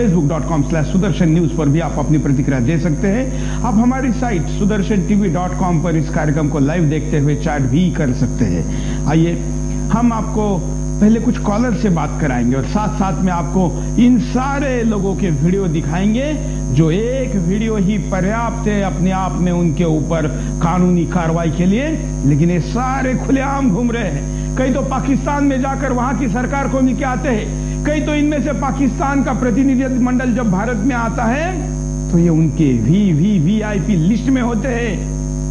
facebook.com/sudarshan news पर भी आप अपनी प्रतिक्रिया दे सकते हैं। आप हमारी साइट sudarshan.tv.com पर इस कार्यक्रम को लाइव देखते हुए चैट भी कर सकते हैं। आइए हम आपको पहले कुछ कॉलर से बात कराएंगे और साथ साथ में आपको इन सारे लोगों के वीडियो दिखाएंगे जो एक वीडियो ही पर्याप्त है अपने आप में उनके ऊपर कानूनी कार्रवाई के लिए, लेकिन ये सारे खुलेआम घूम रहे हैं। कई तो पाकिस्तान में जाकर वहां की सरकार को मिलके आते हैं, कई तो इनमें से पाकिस्तान का प्रतिनिधिमंडल जब भारत में आता है तो ये उनके VIP लिस्ट में होते हैं।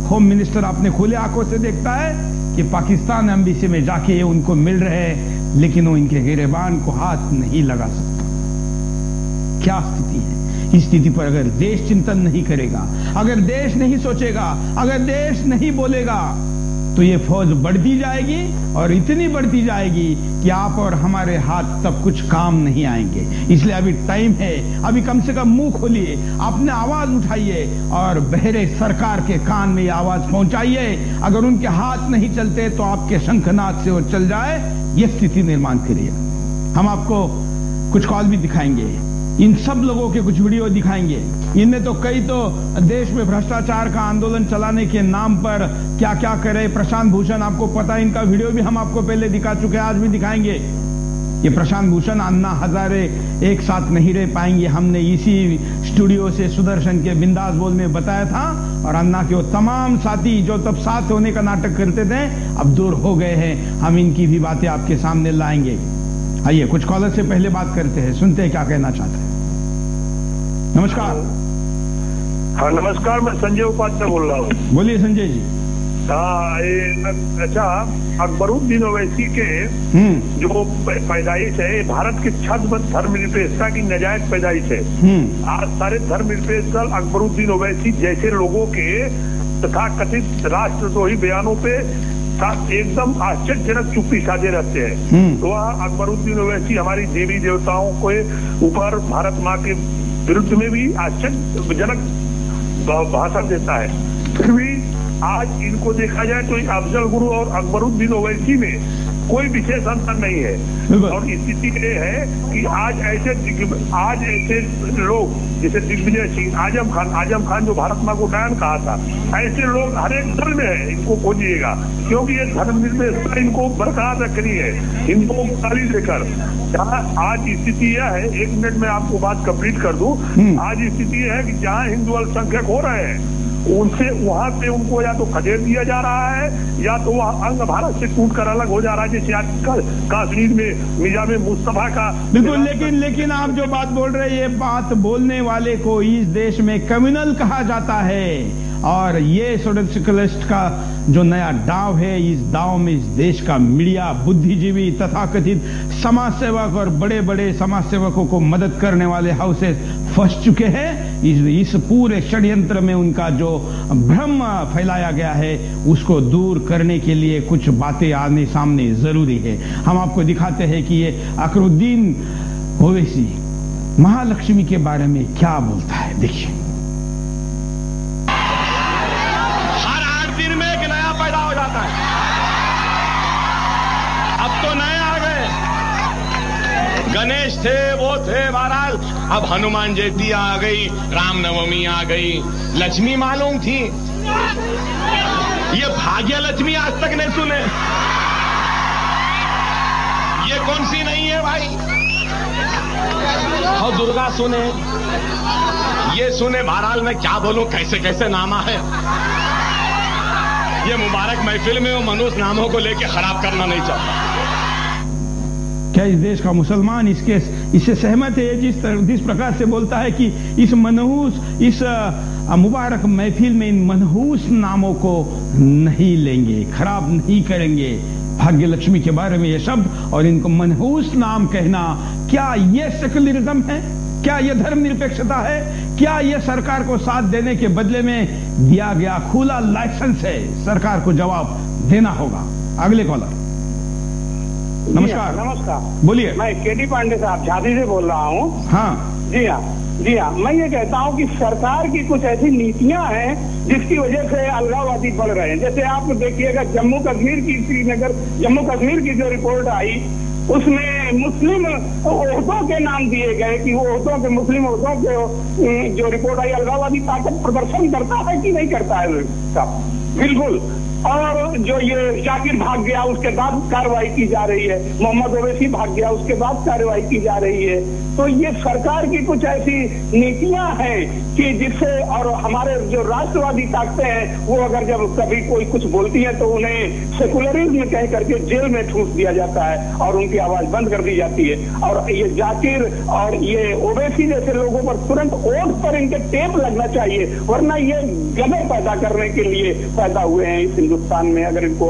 होम मिनिस्टर अपने खुले आंखों से देखता है कि पाकिस्तान एम्बेसी में जाके ये उनको मिल रहे हैं, लेकिन वो इनके गिरेबान को हाथ नहीं लगा सकता। क्या स्थिति है? इस स्थिति पर अगर देश चिंतन नहीं करेगा, अगर देश नहीं सोचेगा, अगर देश नहीं बोलेगा तो ये फौज बढ़ती जाएगी और इतनी बढ़ती जाएगी कि आप और हमारे हाथ तब कुछ काम नहीं आएंगे। इसलिए अभी टाइम है, अभी कम से कम मुंह खोलिए, अपने आवाज उठाइए और बहरे सरकार के कान में ये आवाज पहुंचाइए। अगर उनके हाथ नहीं चलते तो आपके शंखनाद से वो चल जाए, ये स्थिति निर्माण करिए। हम आपको कुछ कॉल भी दिखाएंगे, इन सब लोगों के कुछ वीडियो दिखाएंगे। इनमें तो कई तो देश में भ्रष्टाचार का आंदोलन चलाने के नाम पर क्या क्या करे। प्रशांत भूषण, आपको पता है, इनका वीडियो भी हम आपको पहले दिखा चुके हैं, आज भी दिखाएंगे। ये प्रशांत भूषण, अन्ना हजारे एक साथ नहीं रह पाएंगे, हमने इसी स्टूडियो से सुदर्शन के बिंदास बोल में बताया था। और अन्ना के वो तमाम साथी जो तब साथ होने का नाटक करते थे अब दूर हो गए हैं। हम इनकी भी बातें आपके सामने लाएंगे। आइए कुछ कॉलर से पहले बात करते हैं, सुनते हैं क्या कहना चाहते हैं। नमस्कार। हाँ नमस्कार, मैं संजय उपाध्याय बोल रहा हूँ। बोलिए संजय जी। अच्छा, अकबरुद्दीन ओवैसी के जो पैदाइश है, भारत की छद्म धर्मनिरपेक्षता की नजायज पैदाइश है। आज सारे धर्मनिरपेक्ष दल अकबरुद्दीन ओवैसी जैसे लोगों के तथा कथित राष्ट्रद्रोही बयानों पे एकदम आश्चर्यजनक चुप्पी साधे रहते हैं। तो वह अकबरुद्दीन ओवैसी हमारी देवी देवताओं के ऊपर भारत माँ के विरुद्ध में भी आश्चर्यजनक भाषण देता है। फिर भी आज इनको देखा जाए तो अफजल गुरु और अकबरुद्दीन ओवैसी में कोई विशेष अंतर नहीं है। और स्थिति ये है कि आज ऐसे लोग जैसे दिग्विजय सिंह, आजम खान जो भारत माँ को डायन कहा था, ऐसे लोग हर एक दल में है, इनको खोजिएगा। क्योंकि ये धर्मनिरपेक्षता इनको बरकरार रखनी है हिंदुओं को गाली देकर। आज स्थिति यह है, 1 मिनट में आपको बात कंप्लीट कर दूं। आज स्थिति यह है कि जहाँ हिंदू अल्पसंख्यक हो रहे हैं उनसे वहां पे उनको या तो खदेड़ दिया जा रहा है या तो वह अंग भारत से टूट कर अलग हो जा रहा है। जैसे आज कश्मीर में निजाम मुस्तफा का बिल्कुल। लेकिन आप जो बात बोल रहे हैं, ये बात बोलने वाले को इस देश में कम्युनल कहा जाता है। और ये सोशलिस्ट का जो नया दाव है, इस दाव में इस देश का मीडिया, बुद्धिजीवी, तथाकथित समाज सेवक और बड़े बड़े समाज सेवकों को मदद करने वाले हाउसेस फंस चुके हैं। इस पूरे षड्यंत्र में उनका जो भ्रम फैलाया गया है उसको दूर करने के लिए कुछ बातें आने सामने जरूरी है। हम आपको दिखाते हैं कि ये अकबरुद्दीन ओवैसी महालक्ष्मी के बारे में क्या बोलता है, देखिए। अब तो नए आ गए, गणेश थे, वो थे, महाराज अब हनुमान जयंती आ गई, रामनवमी आ गई, लक्ष्मी मालूम थी, ये भाग्य लक्ष्मी आज तक नहीं सुने। ये कौन सी नहीं है भाई? और दुर्गा सुने, ये सुने। बहरहाल मैं क्या बोलूं, कैसे कैसे नामा है। ये मुबारक महफिल में वो मनुष्य नामों को लेके खराब करना नहीं चाहता। क्या इस देश का मुसलमान इससे सहमत है? जिस प्रकार से बोलता है कि इस मुबारक महफिल में इन मनहूस नामों को नहीं लेंगे, खराब नहीं करेंगे। भाग्य लक्ष्मी के बारे में ये शब्द और इनको मनहूस नाम कहना, क्या ये सेक्युलरिज्म है? क्या ये धर्मनिरपेक्षता है? क्या ये सरकार को साथ देने के बदले में दिया गया खुला लाइसेंस है? सरकार को जवाब देना होगा। अगले कॉलर। नमस्कार। नमस्कार, बोलिए। मैं केटी पांडे साहब झांसी से बोल रहा हूँ। हाँ जी हाँ, मैं ये कहता हूँ कि सरकार की कुछ ऐसी नीतियां हैं जिसकी वजह से अलगाववादी बढ़ रहे हैं। जैसे आप देखिएगा जम्मू कश्मीर की जो रिपोर्ट आई उसमें मुस्लिम ओहदों के नाम दिए गए कि वो ओहदों के मुस्लिम ओहदों के जो रिपोर्ट आई, अलगाववादी ताकत प्रदर्शन करता है कि नहीं करता है? बिल्कुल। और जो ये जाकिर भाग गया उसके बाद कार्रवाई की जा रही है, मोहम्मद ओवैसी भाग गया उसके बाद कार्रवाई की जा रही है। तो ये सरकार की कुछ ऐसी नीतियां हैं कि जिससे, और हमारे जो राष्ट्रवादी ताकतें हैं वो अगर जब कभी कोई कुछ बोलती है तो उन्हें सेकुलरिज्म कह करके जेल में ठूस दिया जाता है और उनकी आवाज बंद कर दी जाती है। और ये जाकिर और ये ओवैसी जैसे लोगों पर तुरंत ओठ पर इनके टेप लगना चाहिए, वरना ये गधे पैदा करने के लिए पैदा हुए हैं इस हिंदुस्तान में। अगर इनको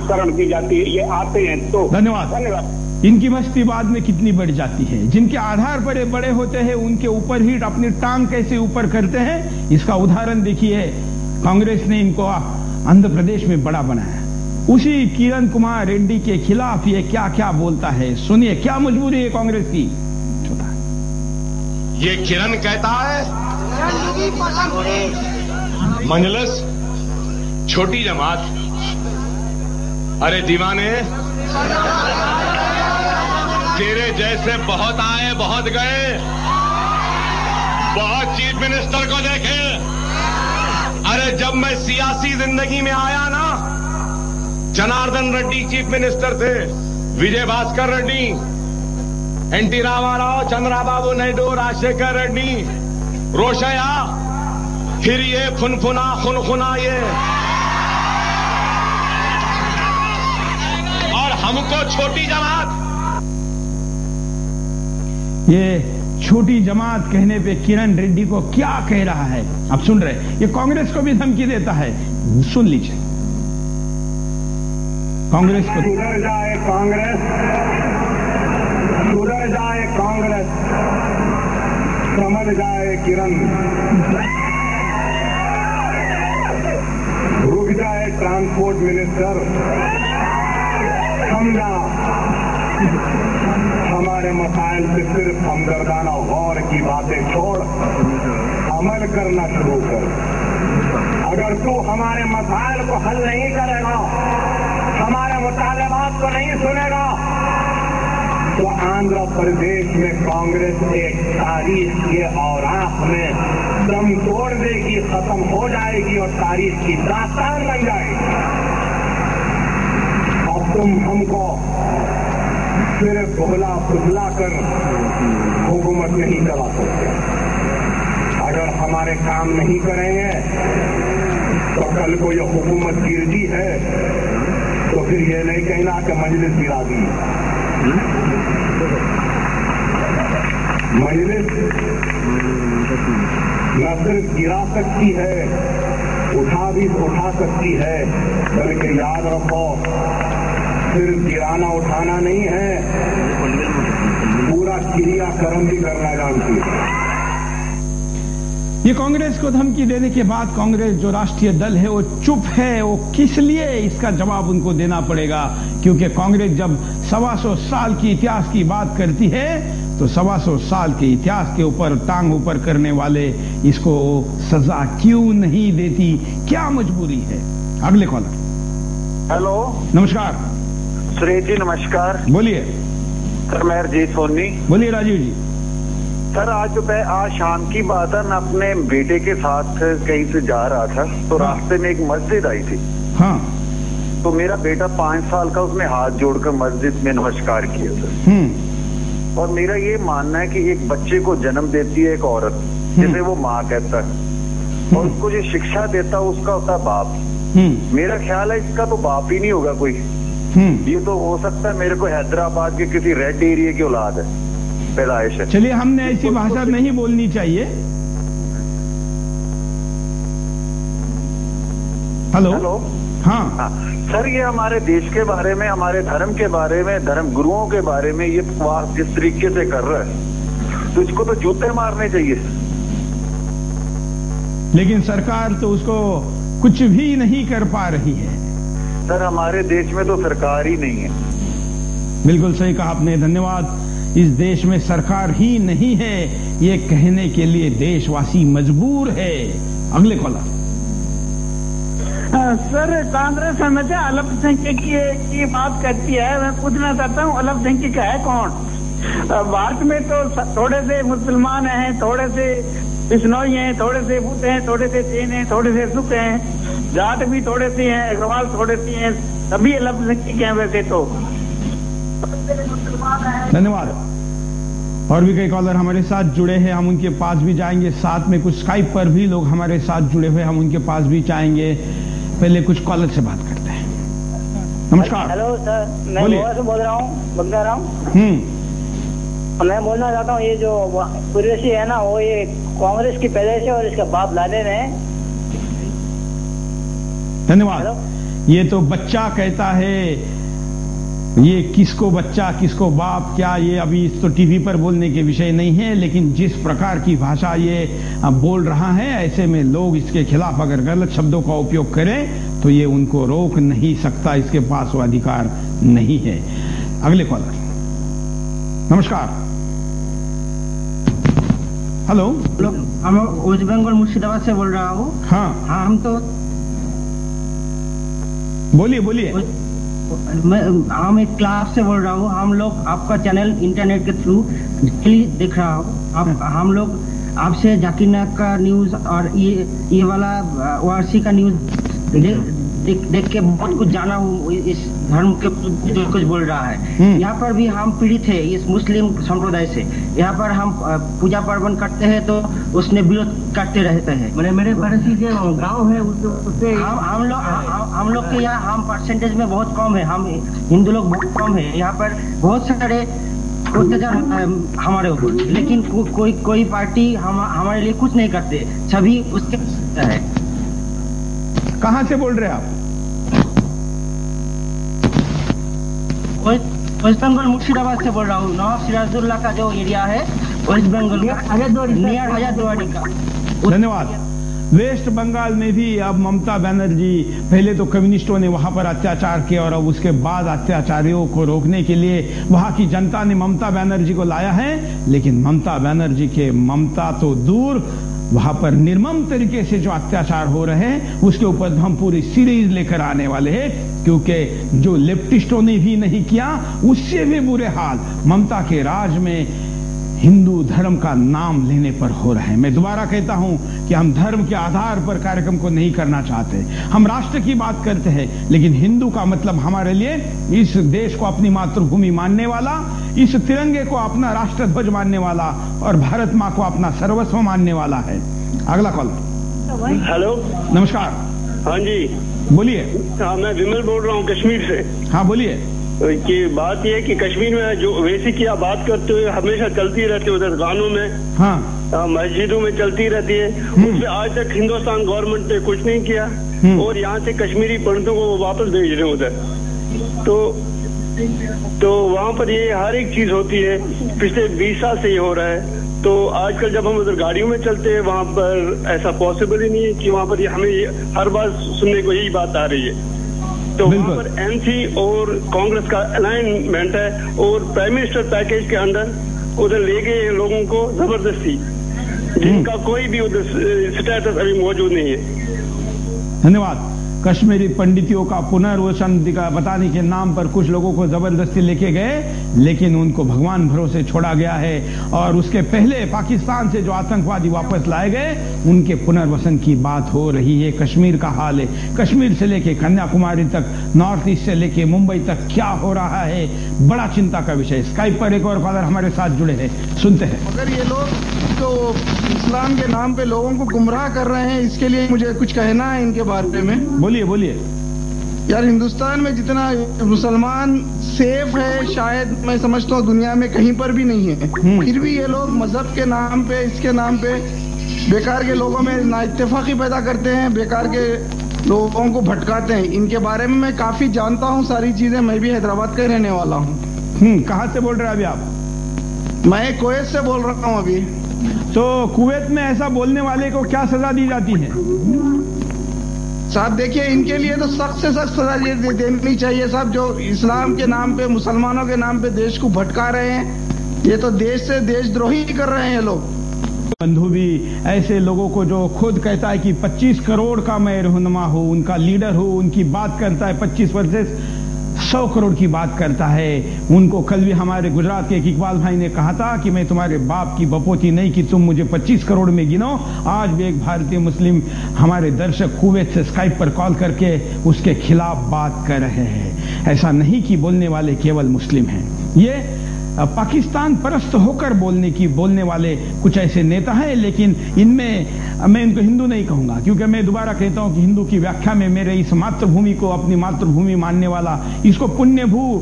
शरण की जाती है, ये आते हैं तो। धन्यवाद। इनकी मस्ती बाद में कितनी बढ़ जाती है। जिनके आधार बड़े बड़े होते हैं उनके ऊपर ही अपनी टांग कैसे ऊपर करते हैं, इसका उदाहरण देखिए। कांग्रेस ने इनको आंध्र प्रदेश में बड़ा बनाया। उसी किरण कुमार रेड्डी के खिलाफ ये क्या क्या बोलता है, सुनिए। क्या मजबूरी है कांग्रेस की? ये किरण कहता है मंजलिस छोटी जमात। अरे दीवाने, तेरे जैसे बहुत आए बहुत गए, बहुत चीफ मिनिस्टर को देखे। अरे जब मैं सियासी जिंदगी में आया ना, जनार्दन रेड्डी चीफ मिनिस्टर थे, विजय भास्कर रेड्डी, एनटी रामाराव, चंद्राबाबू नायडू, राजशेखर रेड्डी, रोशया, फिर ये खुनखुना ये, और हमको छोटी जमात। ये छोटी जमात कहने पे किरण रेड्डी को क्या कह रहा है आप सुन रहे। ये कांग्रेस को भी धमकी देता है, सुन लीजिए। कांग्रेस को सुधर जाए कांग्रेस, सुधर जाए कांग्रेस, समझ जाए किरण, रुक जाए ट्रांसपोर्ट मिनिस्टर, समझा हमारे मसाइल से सिर्फ हमदर्दाना गौर की बातें छोड़ अमल करना शुरू कर। अगर तू हमारे मसाइल को हल नहीं करेगा, हमारे मुतालबात को नहीं सुनेगा, तो आंध्र प्रदेश में कांग्रेस एक तारीख के औराख में दम तोड़ देगी, खत्म हो जाएगी और तारीख की दास्तान बन जाएगी। अब तुम हमको सिर्फ भुला फुसला कर हुकूमत नहीं चला सकते। अगर हमारे काम नहीं करेंगे तो कल को ये हुकूमत गिरती है तो फिर ये नहीं कहना कि मजलिस गिरा दी। मजलिस न सिर्फ गिरा सकती है, उठा सकती है, बल्कि याद रखो सिर्फ गिराना उठाना नहीं है, पूरा क्रियाक्रम भी करना जानती है। ये कांग्रेस को धमकी देने के बाद कांग्रेस जो राष्ट्रीय दल है वो चुप है। वो किस लिए, इसका जवाब उनको देना पड़ेगा, क्योंकि कांग्रेस जब 125 साल की इतिहास की बात करती है तो 125 साल के इतिहास के ऊपर टांग ऊपर करने वाले इसको सजा क्यों नहीं देती? क्या मजबूरी है? अगले कॉलर। हेलो, नमस्कार सुरेश जी। नमस्कार, बोलिए। सर मैं रजीत सोनी। बोलिए राजीव जी। सर आज शाम की बात है, मैं अपने बेटे के साथ कहीं से जा रहा था तो रास्ते में एक मस्जिद आई थी। हाँ। तो मेरा बेटा 5 साल का, उसने हाथ जोड़कर मस्जिद में नमस्कार किया था। और मेरा ये मानना है कि एक बच्चे को जन्म देती है एक औरत, जिसे वो माँ कहता है, और उसको जो शिक्षा देता है उसका होता है बाप। मेरा ख्याल है इसका तो बाप ही नहीं होगा कोई। ये तो हो सकता है मेरे को हैदराबाद के किसी रेड एरिया की औलाद है, पैदाइश है। चलिए, हमने ऐसी भाषा नहीं बोलनी चाहिए। हेलो। हाँ सर, ये हमारे देश के बारे में, हमारे धर्म के बारे में, धर्म गुरुओं के बारे में ये जिस तरीके से कर रहा है तो इसको तो जूते मारने चाहिए। लेकिन सरकार तो उसको कुछ भी नहीं कर पा रही है। सर हमारे देश में तो सरकार ही नहीं है। बिल्कुल सही कहा आपने, धन्यवाद। इस देश में सरकार ही नहीं है ये कहने के लिए देशवासी मजबूर है। अगले कॉलर। सर, कांग्रेस हमेशा अल्पसंख्यक की बात करती है। मैं पूछना चाहता हूँ, अल्पसंख्यक है कौन? भारत में तो थोड़े से मुसलमान हैं, थोड़े से बिश्नोई हैं, थोड़े से बुद्ध हैं, थोड़े से जैन हैं, थोड़े से सिख हैं, जाट भी थोड़े से हैं, अग्रवाल थोड़े से हैं, सभी अल्पसंख्यक हैं वैसे तो। धन्यवाद। और भी कई कॉलर हमारे साथ जुड़े हैं, हम उनके पास भी जाएंगे। साथ में कुछ स्काइप पर भी लोग हमारे साथ जुड़े हुए, हम उनके पास भी जाएंगे। पहले कुछ कॉलर से बात करते हैं। नमस्कार। हेलो सर, मैं गोवा से बोल रहा हूँ, बंगाराम। मैं बोलना चाहता हूँ, ये जो कुरैशी है ना, वो ये कांग्रेस की पैदाइश है और इसका बाप लादेन है। धन्यवाद। ये तो बच्चा कहता है, ये किसको बच्चा किसको बाप, क्या ये अभी इस तो टीवी पर बोलने के विषय नहीं है, लेकिन जिस प्रकार की भाषा ये बोल रहा है, ऐसे में लोग इसके खिलाफ अगर गलत शब्दों का उपयोग करें तो ये उनको रोक नहीं सकता, इसके पास वो अधिकार नहीं है। अगले कॉलर। नमस्कार। हेलो। हम वेस्ट बंगाल मुर्शिदाबाद से बोल रहा हूँ। हाँ, हम तो बोलिए। हम एक क्लास से बोल रहा हूँ। हम लोग आपका चैनल इंटरनेट के थ्रू देख रहा हूँ। हम लोग आपसे जाकिर नायक का न्यूज और ये वाला वारसी का न्यूज देख के बहुत कुछ जाना हूँ। इस धर्म के जो कुछ बोल रहा है, यहाँ पर भी हम पीड़ित है इस मुस्लिम संप्रदाय से। यहाँ पर हम पूजा पार्वण करते हैं तो उसने विरोध करते रहते हैं। मेरे पड़ोसी के गांव है, उससे हम लोग के यहाँ हम परसेंटेज में बहुत कम है, हम हिंदू लोग बहुत कम है। यहाँ पर बहुत सारे अत्याचार हमारे ऊपर, लेकिन कोई पार्टी हमारे लिए कुछ नहीं करते, सभी उसके है। कहाँ से बोल रहे हैं आप? वेस्ट बंगाल मुर्शिदाबाद से बोल रहा हूँ। नवाब सिराजुल्ला का जो एरिया है वेस्ट बंगाल नियर हजारदुआरी का। धन्यवाद। वेस्ट बंगाल में भी अब ममता बनर्जी, पहले तो कम्युनिस्टों ने वहां पर अत्याचार किया और अब उसके बाद अत्याचारियों को रोकने के लिए वहां की जनता ने ममता बनर्जी को लाया है। लेकिन ममता बनर्जी के ममता तो दूर, वहां पर निर्मम तरीके से जो अत्याचार हो रहे हैं उसके ऊपर हम पूरी सीरीज लेकर आने वाले हैं, क्योंकि जो लेफ्टिस्टों ने भी नहीं किया उससे भी बुरे हाल ममता के राज में हिंदू धर्म का नाम लेने पर हो रहे हैं। मैं दोबारा कहता हूं कि हम धर्म के आधार पर कार्यक्रम को नहीं करना चाहते, हम राष्ट्र की बात करते हैं, लेकिन हिंदू का मतलब हमारे लिए इस देश को अपनी मातृभूमि मानने वाला, इस तिरंगे को अपना राष्ट्र ध्वज मानने वाला और भारत माँ को अपना सर्वस्व मानने वाला है। अगला कॉल। हेलो, नमस्कार। हाँ जी, बोलिए। हाँ, मैं विमल बोल रहा हूँ कश्मीर से। हाँ, बोलिए। कि बात यह है कि कश्मीर में जो वैसी की आप बात करते हुए हमेशा चलती रहती है, उधर गानों में, हाँ, मस्जिदों में चलती रहती है, उसमें आज तक हिंदुस्तान गवर्नमेंट ने कुछ नहीं किया और यहाँ से कश्मीरी पंडितों को वापस भेज रहे हैं उधर। तो वहाँ पर ये हर एक चीज होती है, पिछले 20 साल से ये हो रहा है। तो आजकल जब हम उधर गाड़ियों में चलते हैं वहाँ पर ऐसा पॉसिबल ही नहीं है कि वहाँ पर हमें हर बार सुनने को यही बात आ रही है। तो वहाँ पर एनसी और कांग्रेस का अलाइनमेंट है और प्राइम मिनिस्टर पैकेज के अंदर उधर ले गए लोगों को जबरदस्ती, जिनका कोई भी उधर स्टेटस अभी मौजूद नहीं है। धन्यवाद। कश्मीरी पंडितों का पुनर्वसन बताने के नाम पर कुछ लोगों को जबरदस्ती लेके गए, लेकिन उनको भगवान भरोसे छोड़ा गया है। और उसके पहले पाकिस्तान से जो आतंकवादी वापस लाए गए उनके पुनर्वसन की बात हो रही है। कश्मीर का हाल है, कश्मीर से लेके कन्याकुमारी तक, नॉर्थ ईस्ट से लेके मुंबई तक क्या हो रहा है, बड़ा चिंता का विषय। स्काइप पर एक और कॉलर हमारे साथ जुड़े हैं, सुनते हैं। अगर ये लोग तो इस्लाम के नाम पे लोगों को गुमराह कर रहे हैं, इसके लिए मुझे कुछ कहना है इनके बारे में। बोलिए। यार, हिंदुस्तान में जितना मुसलमान सेफ है शायद मैं समझता हूँ दुनिया में कहीं पर भी नहीं है, फिर भी ये लोग मजहब के नाम पे, इसके नाम पे बेकार के लोगों में नाइत्तेफाकी पैदा करते हैं, बेकार के लोगों को भटकाते हैं। इनके बारे में मैं काफी जानता हूँ सारी चीजें, मैं भी हैदराबाद का रहने वाला हूँ। कहाँ से बोल रहे हैं अभी आप? मैं कुवैत से बोल रहा हूँ अभी। तो कुवैत में ऐसा बोलने वाले को क्या सजा दी जाती है? साहब देखिए, इनके लिए तो सख्त से सख्त सजा देनी चाहिए साहब, जो इस्लाम के नाम पे, मुसलमानों के नाम पे देश को भटका रहे हैं। ये तो देश से देशद्रोही कर रहे हैं लोग। बंधु भी ऐसे लोगों को जो खुद कहता है कि 25 करोड़ का मैं रहनुमा हूं, उनका लीडर हूं, उनकी बात करता है 25 वर्सेस 100 करोड़ की बात करता है। उनको कल भी हमारे गुजरात के एक इकबाल भाई ने कहा था कि मैं तुम्हारे बाप की बपोती नहीं कि तुम मुझे 25 करोड़ में गिनो। आज भी एक भारतीय मुस्लिम हमारे दर्शक कुवैत से स्काइप पर कॉल करके उसके खिलाफ बात कर रहे हैं। ऐसा नहीं कि बोलने वाले केवल मुस्लिम हैं, ये पाकिस्तान परस्त होकर बोलने वाले कुछ ऐसे नेता हैं, लेकिन इनमें मैं इनको हिंदू नहीं कहूंगा, क्योंकि मैं दोबारा कहता हूं कि हिंदू की व्याख्या में मेरे इस मातृभूमि को अपनी मातृभूमि मानने वाला, इसको पुण्य भू,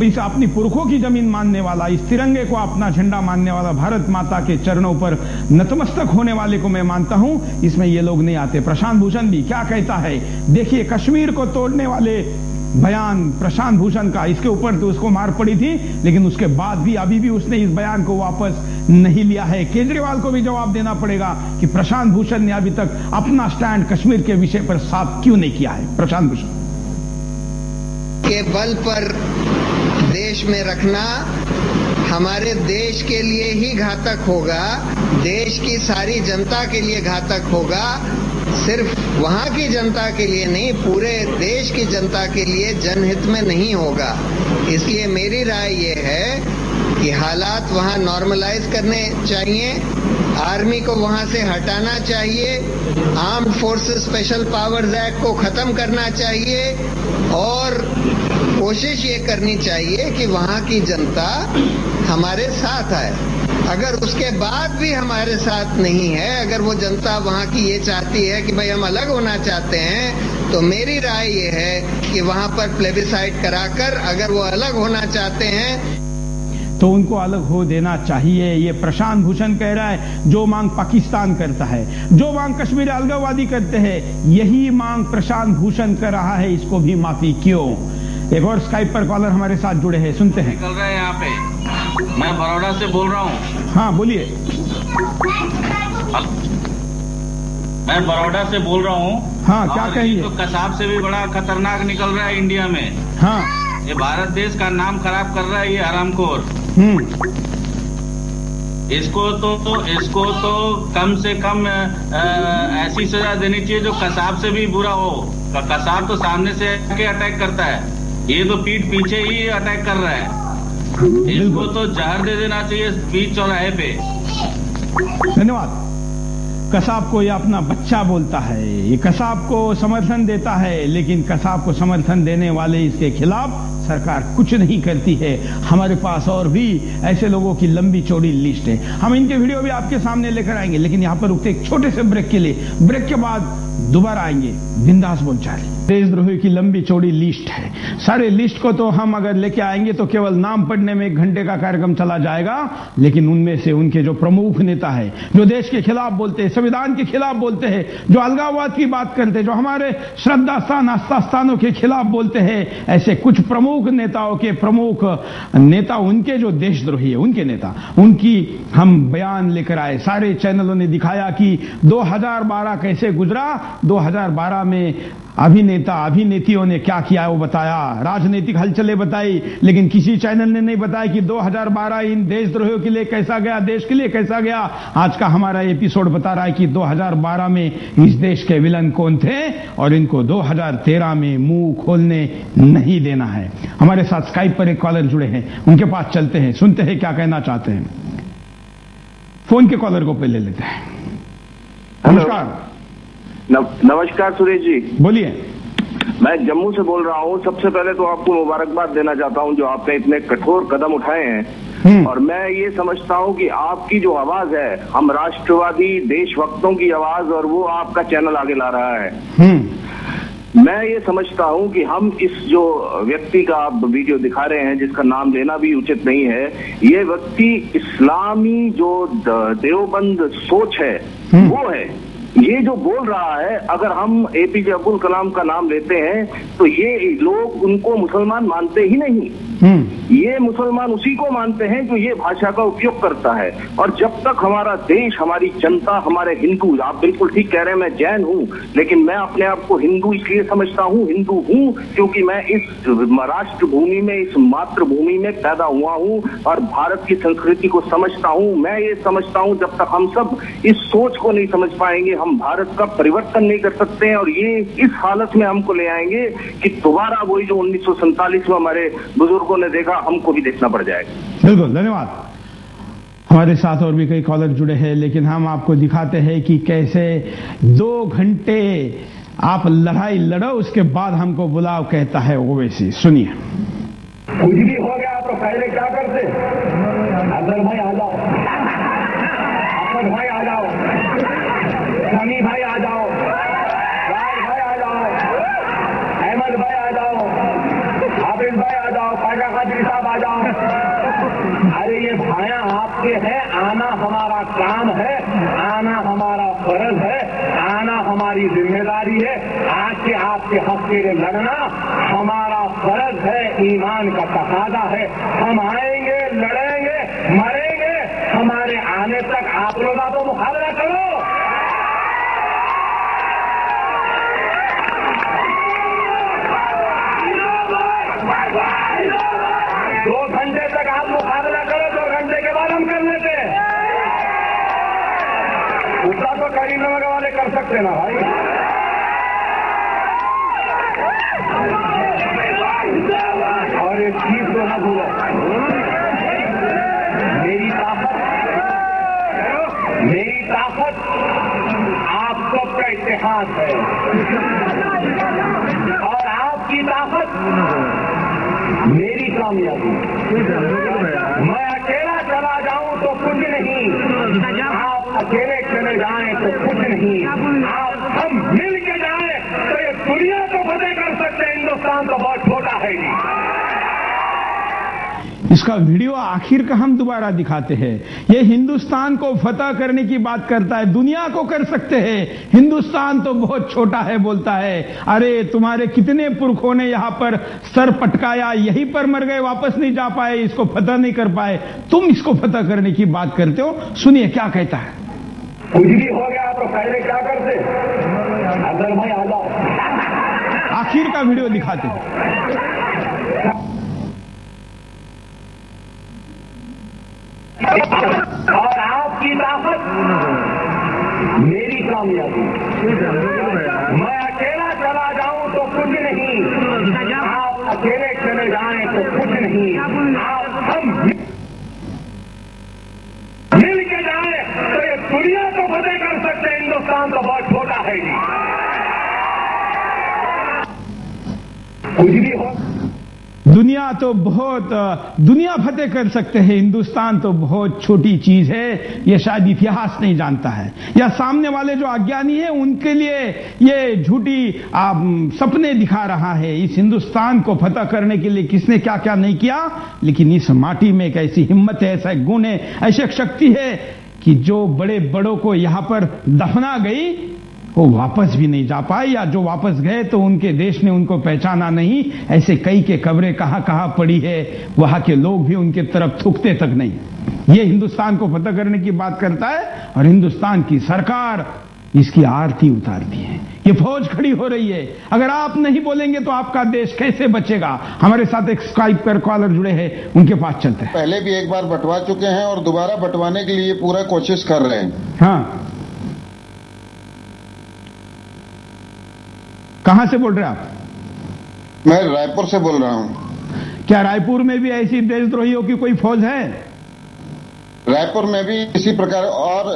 इस अपनी पुरखों की जमीन मानने वाला, इस तिरंगे को अपना झंडा मानने वाला, भारत माता के चरणों पर नतमस्तक होने वाले को मैं मानता हूं। इसमें ये लोग नहीं आते। प्रशांत भूषण भी क्या कहता है देखिए, कश्मीर को तोड़ने वाले बयान प्रशांत भूषण का, इसके ऊपर तो उसको मार पड़ी थी, लेकिन उसके बाद भी अभी भी उसने इस बयान को वापस नहीं लिया है। केजरीवाल को भी जवाब देना पड़ेगा कि प्रशांत भूषण ने अभी तक अपना स्टैंड कश्मीर के विषय पर साफ क्यों नहीं किया है। प्रशांत भूषण के बल पर देश में रखना हमारे देश के लिए ही घातक होगा, देश की सारी जनता के लिए घातक होगा, सिर्फ वहां की जनता के लिए नहीं, पूरे देश की जनता के लिए जनहित में नहीं होगा। इसलिए मेरी राय ये है कि हालात वहां नॉर्मलाइज करने चाहिए, आर्मी को वहां से हटाना चाहिए, armed forces special powers act को खत्म करना चाहिए और कोशिश ये करनी चाहिए कि वहां की जनता हमारे साथ आए। अगर उसके बाद भी हमारे साथ नहीं है, अगर वो जनता वहां की ये चाहती है कि भाई हम अलग होना चाहते हैं, तो मेरी राय ये है कि वहां पर प्लेबिसाइट कराकर अगर वो अलग होना चाहते हैं तो उनको अलग हो देना चाहिए। ये प्रशांत भूषण कह रहा है। जो मांग पाकिस्तान करता है, जो मांग कश्मीर अलगाववादी करते हैं, यही मांग प्रशांत भूषण कर रहा है। इसको भी माफी क्यों? एक और स्काइप पर कॉलर हमारे साथ जुड़े हैं, सुनते हैं। निकल रहे हैं यहाँ पे। मैं बड़ौदा से बोल रहा हूँ। हाँ बोलिए। मैं बड़ौदा से बोल रहा हूँ। हाँ क्या कहिए? तो कसाब से भी बड़ा खतरनाक निकल रहा है इंडिया में। हाँ ये भारत देश का नाम खराब कर रहा है ये हरामखोर। इसको तो कम से कम ऐसी सजा देनी चाहिए जो कसाब से भी बुरा हो। कसाब तो सामने से आके अटैक करता है, ये तो पीठ पीछे ही अटैक कर रहा है। इसको तो जहर दे देना चाहिए बीच चौराहे पे। धन्यवाद। कसाब को ये अपना बच्चा बोलता है, ये कसाब को समर्थन देता है, लेकिन कसाब को समर्थन देने वाले इसके खिलाफ सरकार कुछ नहीं करती है। हमारे पास और भी ऐसे लोगों की लंबी चौड़ी लिस्ट है, हम इनके वीडियो भी आपके सामने लेकर आएंगे, लेकिन यहाँ पर रुकते एक छोटे से ब्रेक के लिए। ब्रेक के बाद दोबारा आएंगे बिंदास बोलचाल। देशद्रोही की लंबी चौड़ी लिस्ट है। सारे लिस्ट को तो हम अगर लेके आएंगे तो केवल नाम पढ़ने में 1 घंटे का कार्यक्रम चला जाएगा, लेकिन उनमें से उनके जो प्रमुख नेता है, जो देश के खिलाफ बोलते हैं, संविधान के खिलाफ बोलते हैं, जो अलगाववाद की बात करते हैं, जो हमारे श्रद्धा स्थान आस्था स्थानों के खिलाफ बोलते हैं, ऐसे कुछ प्रमुख नेताओं के प्रमुख नेता, उनके जो देशद्रोही है, उनके नेता, उनकी हम बयान लेकर आए। सारे चैनलों ने दिखाया कि 2012 कैसे गुजरा, 2012 में अभिनेता अभिनेत्रियों ने क्या किया वो बताया, राजनीतिक हलचलें बताई, लेकिन किसी चैनल ने नहीं बताया कि 2012 इन देशद्रोहियों के लिए कैसा गया, देश के लिए कैसा गया। आज का हमारा एपिसोड बता रहा है कि 2012 में इस देश के विलन कौन थे और इनको 2013 में मुंह खोलने नहीं देना है। हमारे साथ स्काइप पर एक कॉलर जुड़े हैं, उनके पास चलते हैं, सुनते हैं क्या कहना चाहते हैं। फोन के कॉलर को पहले लेते हैं। नमस्कार। नमस्कार सुरेश जी, बोलिए। मैं जम्मू से बोल रहा हूँ। सबसे पहले तो आपको मुबारकबाद देना चाहता हूँ जो आपने इतने कठोर कदम उठाए हैं, और मैं ये समझता हूँ कि आपकी जो आवाज है, हम राष्ट्रवादी देशभक्तों की आवाज, और वो आपका चैनल आगे ला रहा है। मैं ये समझता हूँ कि हम इस जो व्यक्ति का आप वीडियो दिखा रहे हैं, जिसका नाम लेना भी उचित नहीं है, ये व्यक्ति इस्लामी जो देवबंद सोच है वो है, ये जो बोल रहा है, अगर हम एपीजे अब्दुल कलाम का नाम लेते हैं तो ये लोग उनको मुसलमान मानते ही नहीं। ये मुसलमान उसी को मानते हैं जो ये भाषा का उपयोग करता है। और जब तक हमारा देश, हमारी जनता, हमारे हिंदू, आप बिल्कुल ठीक कह रहे हैं, मैं जैन हूं लेकिन मैं अपने आप को हिंदू इसलिए समझता हूं, हिंदू हूं क्योंकि मैं इस राष्ट्र भूमि में, इस मातृभूमि में पैदा हुआ हूं और भारत की संस्कृति को समझता हूं। मैं ये समझता हूं जब तक हम सब इस सोच को नहीं समझ पाएंगे हम भारत का परिवर्तन नहीं कर सकते हैं। और ये इस हालत में हमको ले आएंगे कि दोबारा वही जो 1947 में हमारे बुजुर्गों ने देखा हमको भी देखना पड़ जाएगा। बिल्कुल, धन्यवाद। हमारे साथ और भी कई कॉलर जुड़े हैं, लेकिन हम आपको दिखाते हैं कि कैसे 2 घंटे आप लड़ाई लड़ो, उसके बाद हमको बुलाओ, कहता है ओवैसी। सुनिए। कुछ भी हो गया तो पहले क्या करते? अफजल भाई आ जाओ, अहमद भाई आ जाओ, समी भाई आ जाओ, राज भाई आ जाओ, अहमद भाई आ जाओ, हाफिज भाई आ जाओ, ख्वाजा कादरी साहब आ जाओ। अरे ये भाया आपके हैं, आना हमारा काम है, आना हमारा फर्ज है, आना हमारी जिम्मेदारी है। आज से आपके हक के लिए लड़ना हमारा फर्ज है, ईमान का तकादा है। हम आएंगे, लड़ेंगे, मरेंगे, हमारे आने तक आप लोग तो मुकाबला करो। 2 घंटे तक आप मुकाबला करो, 2 घंटे के बाद हम कर लेते हैं। उतना तो करीमनगर वाले कर सकते ना भाई। और एक चीज तो ना भूलो, मेरी ताकत आप सबका इतिहास है और आपकी ताकत मेरी कामयाबी। मैं अकेला चला जाऊं तो कुछ नहीं, आप अकेले चले जाएं तो कुछ नहीं, आप हम मिल के जाएं तो ये दुनिया को फतेह कर सकते हैं। हिंदुस्तान तो बहुत छोटा है जी। इसका वीडियो आखिर का हम दोबारा दिखाते हैं। ये हिंदुस्तान को फतह करने की बात करता है, दुनिया को कर सकते हैं, हिंदुस्तान तो बहुत छोटा है बोलता है। अरे तुम्हारे कितने पुरखों ने यहां पर सर पटकाया, यहीं पर मर गए, वापस नहीं जा पाए, इसको फतह नहीं कर पाए, तुम इसको फतह करने की बात करते हो। सुनिए क्या कहता है। कुछ भी हो गया तो पहले क्या करते? अफजल भाई आ जाओ। आखिर का वीडियो दिखाते हैं। और आपकी ताकत मेरी कामयाबी। मैं अकेला चला जाऊं तो कुछ नहीं, आप अकेले चले जाएं तो कुछ नहीं, आप हम मिल के जाएं तो ये दुनिया को फतेह कर सकते हैं। हिंदुस्तान तो बहुत छोटा है जी। कुछ भी हो, दुनिया तो बहुत, दुनिया फतेह कर सकते हैं, हिंदुस्तान तो बहुत छोटी चीज है। ये शायद इतिहास नहीं जानता है, या सामने वाले जो अज्ञानी है उनके लिए ये झूठी सपने दिखा रहा है। इस हिंदुस्तान को फतेह करने के लिए किसने क्या क्या नहीं किया, लेकिन इस माटी में एक ऐसी हिम्मत है, ऐसा गुण है, ऐसी शक्ति है कि जो बड़े बड़ों को यहां पर दफना गई वो वापस भी नहीं जा पाए, या जो वापस गए तो उनके देश ने उनको पहचाना नहीं। ऐसे कई के कब्रें कहां कहां पड़ी है, वहां के लोग भी उनके तरफ थूकते तक नहीं। ये हिंदुस्तान को फतेह करने की बात करता है और हिंदुस्तान की सरकार इसकी आरती उतारती है। ये फौज खड़ी हो रही है। अगर आप नहीं बोलेंगे तो आपका देश कैसे बचेगा। हमारे साथ एक स्काइप पर कॉलर जुड़े हैं, उनके पास चलते हैं। पहले भी एक बार बंटवा चुके हैं और दोबारा बंटवाने के लिए पूरा कोशिश कर रहे हैं। हाँ, कहां से बोल रहे हैं आप? मैं रायपुर से बोल रहा हूं। क्या रायपुर में भी ऐसी देशद्रोहियों की कोई फौज है? रायपुर में भी इसी प्रकार, और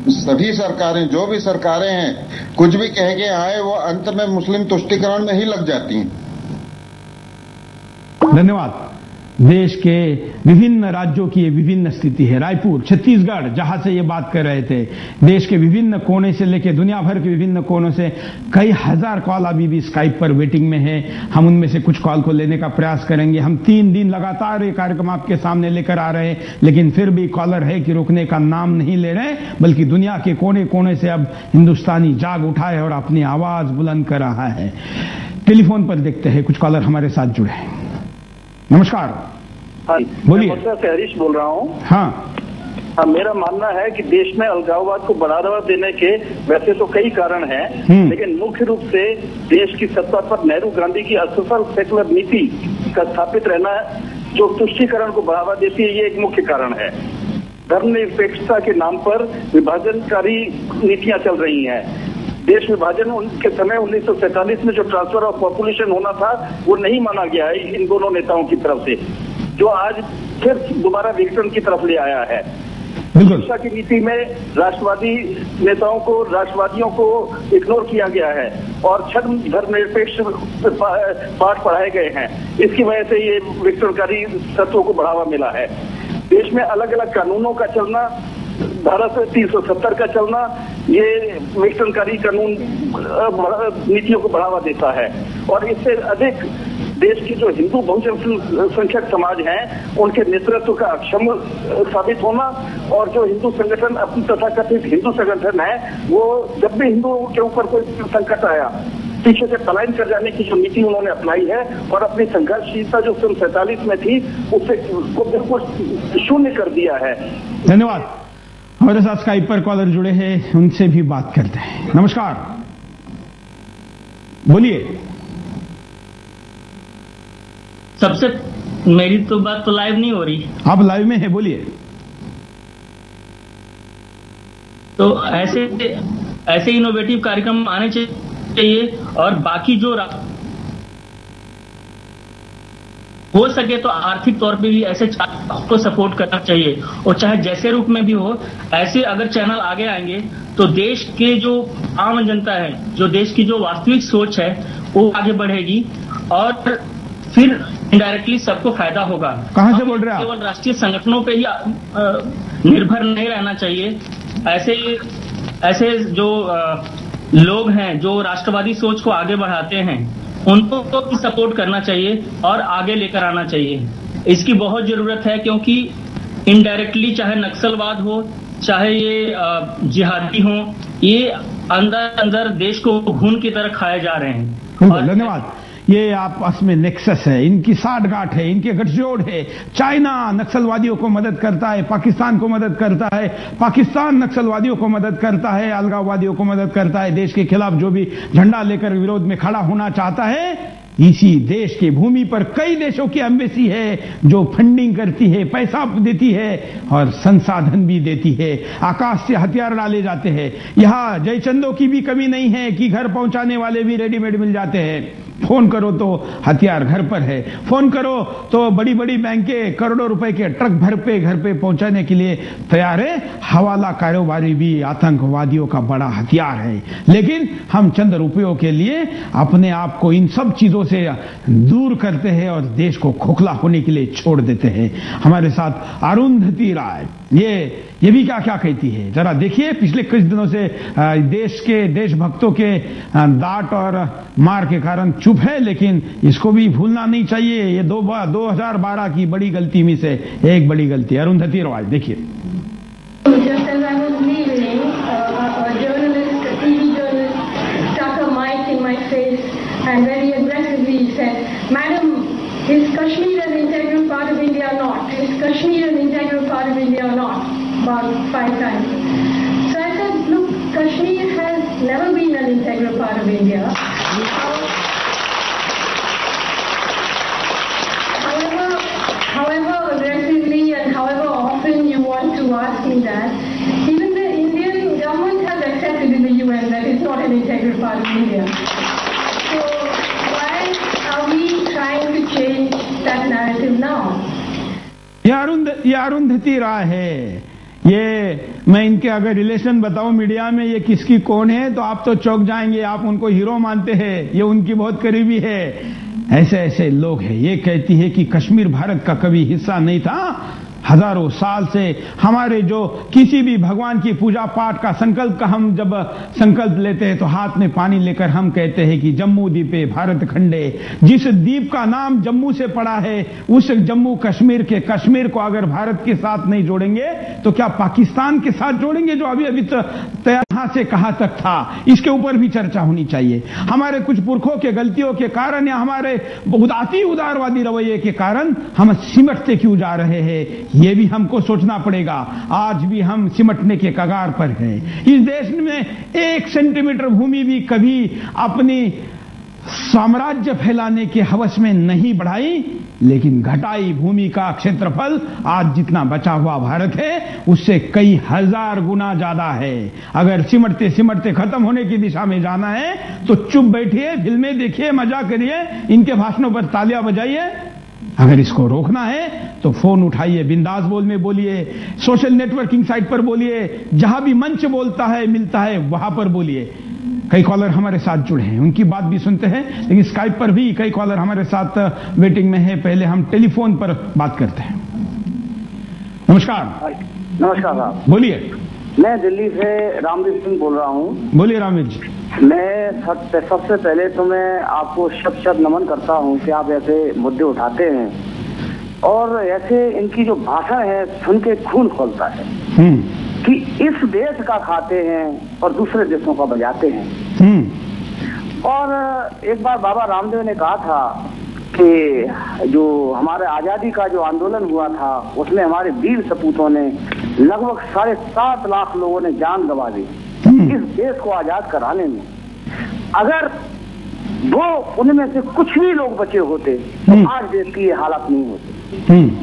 सभी सरकारें, जो भी सरकारें हैं, कुछ भी कह के आए वो अंत में मुस्लिम तुष्टीकरण में ही लग जाती हैं। धन्यवाद। देश के विभिन्न राज्यों की ये विभिन्न स्थिति है। रायपुर, छत्तीसगढ़, जहां से ये बात कर रहे थे, देश के विभिन्न कोने से लेकर दुनिया भर के विभिन्न कोनों से कई हजार कॉल अभी भी स्काइप पर वेटिंग में है। हम उनमें से कुछ कॉल को लेने का प्रयास करेंगे। हम 3 दिन लगातार ये कार्यक्रम आपके सामने लेकर आ रहे हैं, लेकिन फिर भी कॉलर है कि रुकने का नाम नहीं ले रहे, बल्कि दुनिया के कोने कोने से अब हिंदुस्तानी जाग उठा है और अपनी आवाज बुलंद कर रहा है। टेलीफोन पर देखते हैं कुछ कॉलर हमारे साथ जुड़े हैं। नमस्कार। हाँ, बोलिए। मैं से हरीश बोल रहा हूँ। हाँ, मेरा मानना है कि देश में अलगाववाद को बढ़ावा देने के वैसे तो कई कारण हैं, लेकिन मुख्य रूप से देश की सत्ता पर नेहरू गांधी की असफल सेकुलर नीति का स्थापित रहना, जो तुष्टीकरण को बढ़ावा देती है, ये एक मुख्य कारण है। धर्मनिरपेक्षता के नाम पर विभाजनकारी नीतियां चल रही हैं। देश विभाजन के समय 1947 में जो ट्रांसफर ऑफ पॉपुलेशन होना था वो नहीं माना गया है इन दोनों नेताओं की तरफ से, जो आज फिर दोबारा विघटन की तरफ ले आया है। शिक्षा की नीति में राष्ट्रवादी नेताओं को, राष्ट्रवादियों को इग्नोर किया गया है और धर्मनिरपेक्ष पाठ पढ़ाए गए हैं। इसकी वजह से ये विघटनकारी तत्वों को बढ़ावा मिला है। देश में अलग अलग कानूनों का चलना, धारा 370 का चलना, ये विघटनकारी कानून नीतियों को बढ़ावा देता है। और इससे अधिक देश की जो हिंदू बहुसंख्यक समाज हैं, उनके नेतृत्व का अक्षम साबित होना, और जो हिंदू संगठन, अपनी तथाकथित हिंदू संगठन है, वो जब भी हिंदुओं के ऊपर कोई संकट आया, पीछे से पलायन कर जाने की जो नीति उन्होंने अपनाई है और अपनी संघर्षशीलता जो सन 47 में थी उससे को बिल्कुल शून्य कर दिया है। धन्यवाद। हमारे साथ स्काइप पर कॉलर जुड़े हैं, उनसे भी बात करते हैं। नमस्कार, बोलिए। सबसे मेरी तो बात तो लाइव नहीं हो रही। आप लाइव में हैं, बोलिए। तो ऐसे इनोवेटिव कार्यक्रम आने चाहिए और बाकी जो हो सके तो आर्थिक तौर पे भी ऐसे को सपोर्ट करना चाहिए, और चाहे जैसे रूप में भी हो, ऐसे अगर चैनल आगे आएंगे तो देश के जो आम जनता है, जो देश की जो वास्तविक सोच है, वो आगे बढ़ेगी और फिर इनडायरेक्टली सबको फायदा होगा। कहां से बोल रहे हैं आप? केवल राष्ट्रीय संगठनों पे ही निर्भर नहीं रहना चाहिए। ऐसे जो लोग हैं जो राष्ट्रवादी सोच को आगे बढ़ाते हैं, उनको भी सपोर्ट करना चाहिए और आगे लेकर आना चाहिए। इसकी बहुत जरूरत है, क्योंकि इनडायरेक्टली चाहे नक्सलवाद हो, चाहे ये जिहादी हो, ये अंदर अंदर देश को घून की तरह खाए जा रहे हैं। धन्यवाद। ये आपस में नेक्सस है, इनकी साठगांठ है, इनके गठजोड़ है। चाइना नक्सलवादियों को मदद करता है, पाकिस्तान को मदद करता है, पाकिस्तान नक्सलवादियों को मदद करता है, अलगाववादियों को मदद करता है। देश के खिलाफ जो भी झंडा लेकर विरोध में खड़ा होना चाहता है, इसी देश की भूमि पर कई देशों की एम्बेसी है जो फंडिंग करती है, पैसा देती है और संसाधन भी देती है। आकाश से हथियार डाले जाते हैं। यहां जयचंदों की भी कमी नहीं है कि घर पहुंचाने वाले भी रेडीमेड मिल जाते हैं। फोन करो तो हथियार घर पर है, फोन करो तो बड़ी बड़ी बैंकें करोड़ों रुपए के ट्रक भर पे घर पे पहुंचाने के लिए तैयार है। हवाला कारोबारी भी आतंकवादियों का बड़ा हथियार है। लेकिन हम चंद रुपयों के लिए अपने आप को इन सब चीजों से दूर करते हैं और देश को खोखला होने के लिए छोड़ देते हैं। हमारे साथ अरुंधति राय, ये भी क्या कहती है, जरा देखिए। पिछले कुछ दिनों से देश के देशभक्तों के डांट और मार के कारण चुप है, लेकिन इसको भी भूलना नहीं चाहिए। ये 2012 की बड़ी गलती में से एक बड़ी गलती। अरुंधति राय, देखिए। And very aggressively he said, "Madam, is Kashmir an integral part of India or not? Is Kashmir an integral part of India or not?" About 5 times. So I said, "Look, Kashmir has never been an integral part of India. However aggressively and however often you want to ask me that, even the Indian government has accepted in the UN that it's not an integral part of India. So why are we trying to change that narrative now?" ये अरुंधति राय है। ये मैं इनके अगर relation बताऊं media में ये किसकी कौन है तो आप तो चौंक जाएंगे। आप उनको हीरो मानते हैं, ये उनकी बहुत करीबी है। ऐसे ऐसे लोग हैं। ये कहती है कि कश्मीर भारत का कभी हिस्सा नहीं था। हजारों साल से हमारे जो किसी भी भगवान की पूजा पाठ का संकल्प का हम जब संकल्प लेते हैं तो हाथ में पानी लेकर हम कहते हैं कि जम्मू द्वीपे भारत खंडे। जिस द्वीप का नाम जम्मू से पड़ा है उस जम्मू कश्मीर के कश्मीर को अगर भारत के साथ नहीं जोड़ेंगे तो क्या पाकिस्तान के साथ जोड़ेंगे, जो अभी अभी यहां से कहां तक था। इसके ऊपर भी चर्चा होनी चाहिए। हमारे कुछ पुरखों के गलतियों के कारण या हमारे अति उदारवादी रवैये के कारण हम सिमटते क्यों जा रहे हैं, ये भी हमको सोचना पड़ेगा। आज भी हम सिमटने के कगार पर हैं। इस देश में 1 सेंटीमीटर भूमि भी कभी अपनी साम्राज्य फैलाने के हवस में नहीं बढ़ाई, लेकिन घटाई भूमि का क्षेत्रफल आज जितना बचा हुआ भारत है उससे कई हजार गुना ज्यादा है। अगर सिमटते सिमटते खत्म होने की दिशा में जाना है तो चुप बैठिए, फिल्में देखिए, मजा करिए, इनके भाषणों पर तालियां बजाइए। अगर इसको रोकना है तो फोन उठाइए, बिंदास बोल में बोलिए, सोशल नेटवर्किंग साइट पर बोलिए, जहां भी मंच बोलता है मिलता है वहां पर बोलिए। कई कॉलर हमारे साथ जुड़े हैं, उनकी बात भी सुनते हैं, लेकिन स्काइप पर भी कई कॉलर हमारे साथ वेटिंग में है। पहले हम टेलीफोन पर बात करते हैं। नमस्कार। नमस्कार साहब, बोलिए। मैं दिल्ली से रामवीर सिंह बोल रहा हूँ। बोलिए रामवीर जी। मैं सबसे पहले तो मैं आपको शत नमन करता हूँ कि आप ऐसे मुद्दे उठाते हैं और ऐसे इनकी जो भाषा है सुन के खून खौलता है कि इस देश का खाते हैं और दूसरे देशों का बजाते हैं। और एक बार बाबा रामदेव ने कहा था कि जो हमारे आजादी का जो आंदोलन हुआ था उसमें हमारे वीर सपूतों ने लगभग 7.5 लाख लोगों ने जान गंवा दी इस देश को आजाद कराने में। अगर वो उनमें से कुछ भी लोग बचे होते तो आज देश की ये हालत नहीं होती।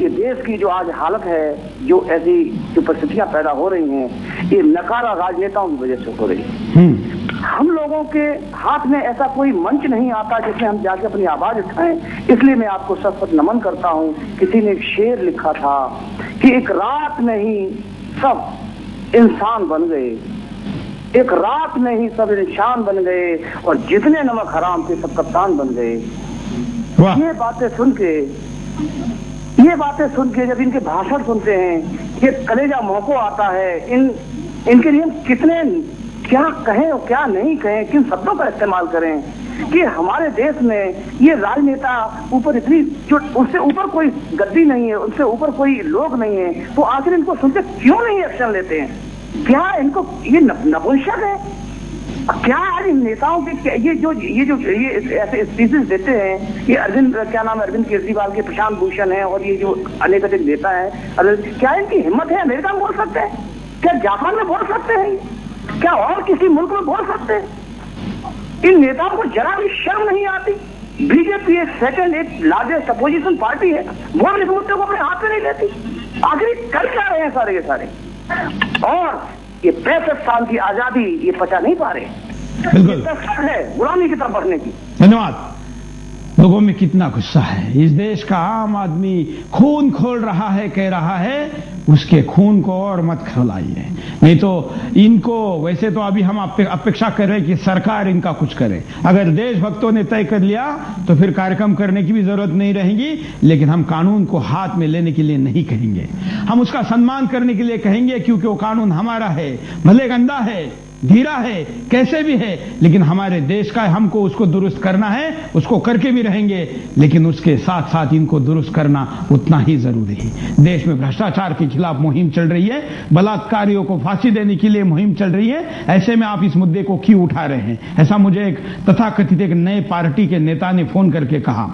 ये देश की जो आज हालत है, जो ऐसी जो परिस्थितियां पैदा हो रही हैं, ये नकारा राजनेताओं की वजह से हो रही है। हम लोगों के हाथ में ऐसा कोई मंच नहीं आता जिसमें हम जाके अपनी आवाज उठाएं। इसलिए मैं आपको सत नमन करता हूं। किसी ने एक शेर लिखा था कि एक रात में ही सब इंसान बन गए, एक रात में ही सब इंसान बन गए और जितने नमक हराम थे सब कप्तान बन गए। ये बातें सुन के जब इनके भाषण सुनते हैं ये कलेजा मोको आता है। इनके लिए कितने क्या कहें और क्या नहीं कहें, किन शब्दों का इस्तेमाल करें कि हमारे देश में ये राजनेता ऊपर इतनी जो उससे ऊपर कोई गद्दी नहीं है, उससे ऊपर कोई लोग नहीं है, तो आखिर इनको सुनते क्यों नहीं एक्शन लेते हैं? क्या इनको ये नपुंसक है? क्या आज इन नेताओं के ये ऐसे स्पीचेस देते हैं कि अरविंद केजरीवाल के, प्रशांत भूषण है और ये जो अनेक नेता है, क्या इनकी हिम्मत है अमेरिका में बोल सकते हैं? क्या जापान में बोल सकते हैं? क्या और किसी मुल्क में बोल सकते हैं? इन नेताओं को जरा भी शर्म नहीं आती। बीजेपी एक लार्जेस्ट अपोजिशन पार्टी है, वो इस मुद्दे को अपने हाथ में नहीं लेती। आखिर कर क्या रहे हैं सारे के सारे? और ये 65 साल की आजादी ये पचा नहीं पा रहे। बिल्कुल है गुलामी की तरफ बढ़ने की। धन्यवाद। लोगों में कितना गुस्सा है। इस देश का आम आदमी खून खोल रहा है, कह रहा है उसके खून को और मत खौलाइए, नहीं तो इनको वैसे तो अभी हम अपेक्षा कर रहे हैं कि सरकार इनका कुछ करे। अगर देशभक्तों ने तय कर लिया तो फिर कार्यक्रम करने की भी जरूरत नहीं रहेगी, लेकिन हम कानून को हाथ में लेने के लिए नहीं कहेंगे। हम उसका सम्मान करने के लिए कहेंगे क्योंकि वो कानून हमारा है, भले गंदा है, धीरा है, कैसे भी है, लेकिन हमारे देश का, हमको उसको दुरुस्त करना है, उसको करके भी रहेंगे, लेकिन उसके साथ साथ इनको दुरुस्त करना उतना ही जरूरी है। देश में भ्रष्टाचार के खिलाफ मुहिम चल रही है, बलात्कारियों को फांसी देने के लिए मुहिम चल रही है। ऐसे में आप इस मुद्दे को क्यों उठा रहे हैं? ऐसा मुझे एक तथाकथित एक नए पार्टी के नेता ने फोन करके कहा।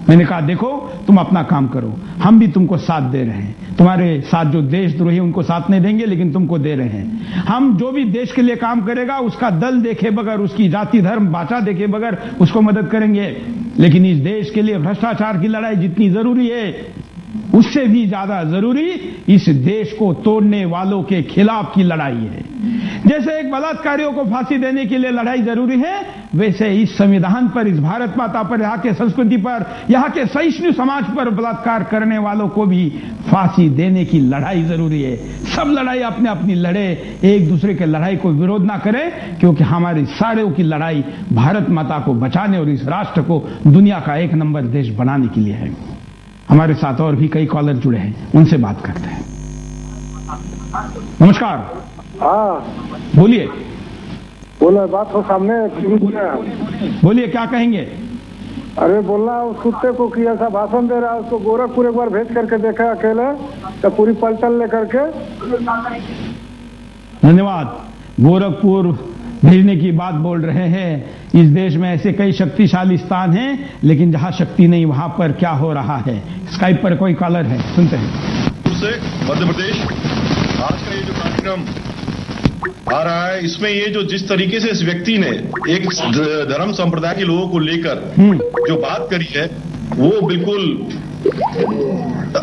मैंने कहा देखो तुम अपना काम करो, हम भी तुमको साथ दे रहे हैं। तुम्हारे साथ जो देशद्रोही उनको साथ नहीं देंगे, लेकिन तुमको दे रहे हैं। हम जो भी देश के लिए काम करेगा उसका दल देखे बगैर, उसकी जाति धर्म भाषा देखे बगैर उसको मदद करेंगे। लेकिन इस देश के लिए भ्रष्टाचार की लड़ाई जितनी जरूरी है उससे भी ज्यादा जरूरी इस देश को तोड़ने वालों के खिलाफ की लड़ाई है। जैसे एक बलात्कारियों को फांसी देने के लिए लड़ाई जरूरी है, वैसे इस संविधान पर, इस भारत माता पर, यहाँ के संस्कृति पर, यहाँ के सहिष्णु समाज पर बलात्कार करने वालों को भी फांसी देने की लड़ाई जरूरी है। सब लड़ाई अपने अपनी लड़े, एक दूसरे के लड़ाई को विरोध ना करें, क्योंकि हमारी सारों की लड़ाई भारत माता को बचाने और इस राष्ट्र को दुनिया का एक नंबर देश बनाने के लिए है। हमारे साथ और भी कई कॉलर जुड़े हैं, उनसे बात करते हैं। नमस्कार। हाँ बोलिए। बोला बात हो सामने। बोलिए, क्या कहेंगे? अरे बोलना, उस कुत्ते को कि ऐसा भाषण दे रहा है, उसको गोरखपुर एक बार भेज करके देखा अकेले तो पूरी पलटन लेकर के। धन्यवाद। गोरखपुर भेजने की बात बोल रहे हैं। इस देश में ऐसे कई शक्तिशाली स्थान हैं, लेकिन जहां शक्ति नहीं वहां पर क्या हो रहा है। स्काइप पर कोई कॉलर है, सुनते हैं। मध्य प्रदेश आज का ये जो कार्यक्रम आ रहा है, इसमें ये जो जिस तरीके से इस व्यक्ति ने एक धर्म संप्रदाय के लोगों को लेकर जो बात करी है, वो बिल्कुल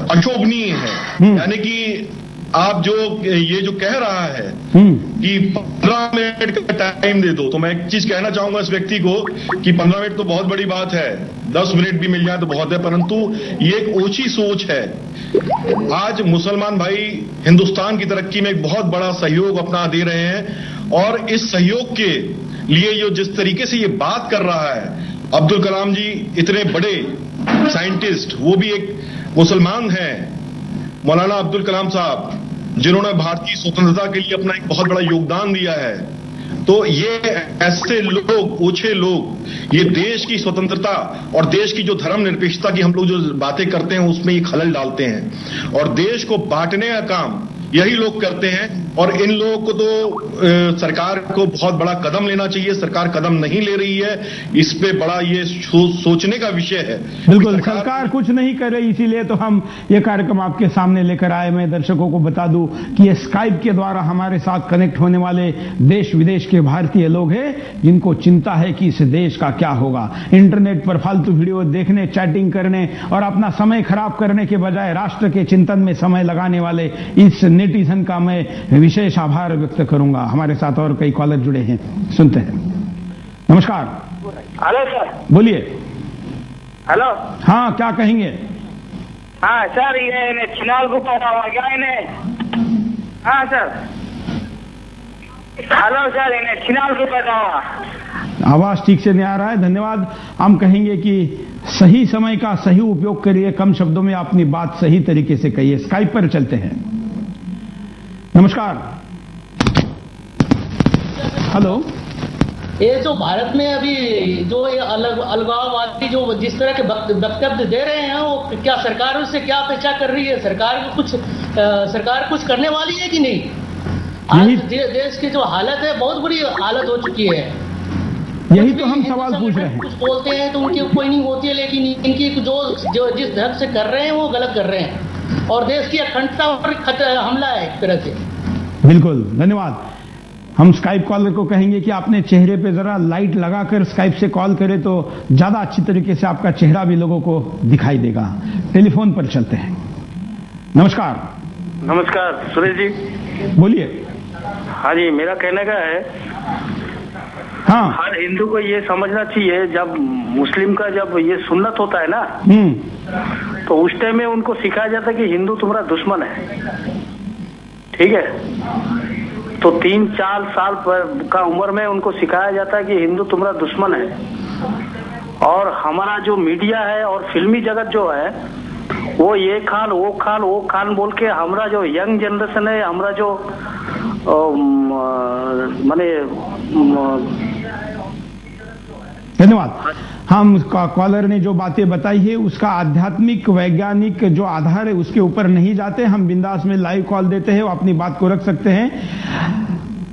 अशोभनीय है। यानी कि आप जो ये जो कह रहा है कि 15 मिनट का टाइम दे दो, तो मैं एक चीज कहना चाहूंगा इस व्यक्ति को कि 15 मिनट तो बहुत बड़ी बात है, 10 मिनट भी मिल जाए तो बहुत है, परंतु ये एक ओछी सोच है। आज मुसलमान भाई हिंदुस्तान की तरक्की में एक बहुत बड़ा सहयोग अपना दे रहे हैं, और इस सहयोग के लिए जो जिस तरीके से ये बात कर रहा है, अब्दुल कलाम जी इतने बड़े साइंटिस्ट, वो भी एक मुसलमान हैं, मौलाना अब्दुल कलाम साहब, जिन्होंने भारतीय स्वतंत्रता के लिए अपना एक बहुत बड़ा योगदान दिया है। तो ये ऐसे लोग, ओछे लोग, ये देश की स्वतंत्रता और देश की जो धर्मनिरपेक्षता की हम लोग जो बातें करते हैं उसमें ये खलल डालते हैं, और देश को बांटने का काम यही लोग करते हैं। और इन लोगों को तो सरकार को बहुत बड़ा कदम लेना चाहिए, सरकार कदम नहीं ले रही है, इस पे बड़ा ये सोचने का विषय है। बिल्कुल, सरकार कुछ नहीं कर रही, इसीलिए तो हम ये कार्यक्रम आपके सामने लेकर आए। मैं दर्शकों को बता दूं कि ये स्काइप के द्वारा हमारे साथ कनेक्ट होने वाले देश विदेश के भारतीय लोग हैं, जिनको चिंता है कि इस देश का क्या होगा। इंटरनेट पर फालतू वीडियो देखने, चैटिंग करने और अपना समय खराब करने के बजाय राष्ट्र के चिंतन में समय लगाने वाले इस नेटिजन का मैं विशेष आभार व्यक्त करूंगा। हमारे साथ और कई कॉलर जुड़े हैं, सुनते हैं। नमस्कार। Hello sir. बोलिए। हेलो। हाँ, क्या कहेंगे? हाँ सर, ये चिनाल को पता हुआ क्या इन्हें? हाँ सर। हेलो सर, इन्हें चिनाल को पता हुआ। आवाज ठीक से नहीं आ रहा है। धन्यवाद। हम कहेंगे कि सही समय का सही उपयोग करिए, कम शब्दों में अपनी बात सही तरीके से कहिए। स्काइप पर चलते हैं। नमस्कार। हेलो। ये जो भारत में अभी जो ये अलगाववादी जो जिस तरह के वक्तव्य दे रहे हैं, वो क्या सरकार उससे क्या अपेक्षा कर रही है? सरकार कुछ करने वाली है कि नहीं? आज देश की जो हालत है, बहुत बुरी हालत हो चुकी है। यही तो हम सवाल पूछ रहे हैं। कुछ बोलते हैं तो उनकी कोई नहीं होती है, लेकिन इनकी जो जिस ढंग से कर रहे हैं वो गलत कर रहे हैं, और देश की अखंडता पर हमला है एक तरह से। बिल्कुल, धन्यवाद। हम स्काइप कॉलर को कहेंगे कि आपने चेहरे पे जरा लाइट लगाकर स्काइप से कॉल करें तो ज्यादा अच्छी तरीके से आपका चेहरा भी लोगों को दिखाई देगा। टेलीफोन पर चलते हैं। नमस्कार। नमस्कार सुरेश जी। बोलिए। हाँ जी, मेरा कहने का है, हाँ, हर हिंदू को ये समझना चाहिए, जब मुस्लिम का जब ये सुन्नत होता है ना, तो उस टाइम में उनको सिखाया जाता है कि हिंदू तुम्हारा दुश्मन है, ठीक है? तो 3-4 साल का उम्र में उनको सिखाया जाता है कि हिंदू तुम्हारा दुश्मन है। और हमारा जो मीडिया है और फिल्मी जगत जो है, वो ये खान वो खान वो खान बोल के हमारा जो यंग जनरेशन है, हमारा जो माने धन्यवाद। हम कॉलर ने जो बातें बताई है उसका आध्यात्मिक वैज्ञानिक जो आधार है उसके ऊपर नहीं जाते। हम बिंदास में लाइव कॉल देते हैं, वो अपनी बात को रख सकते हैं।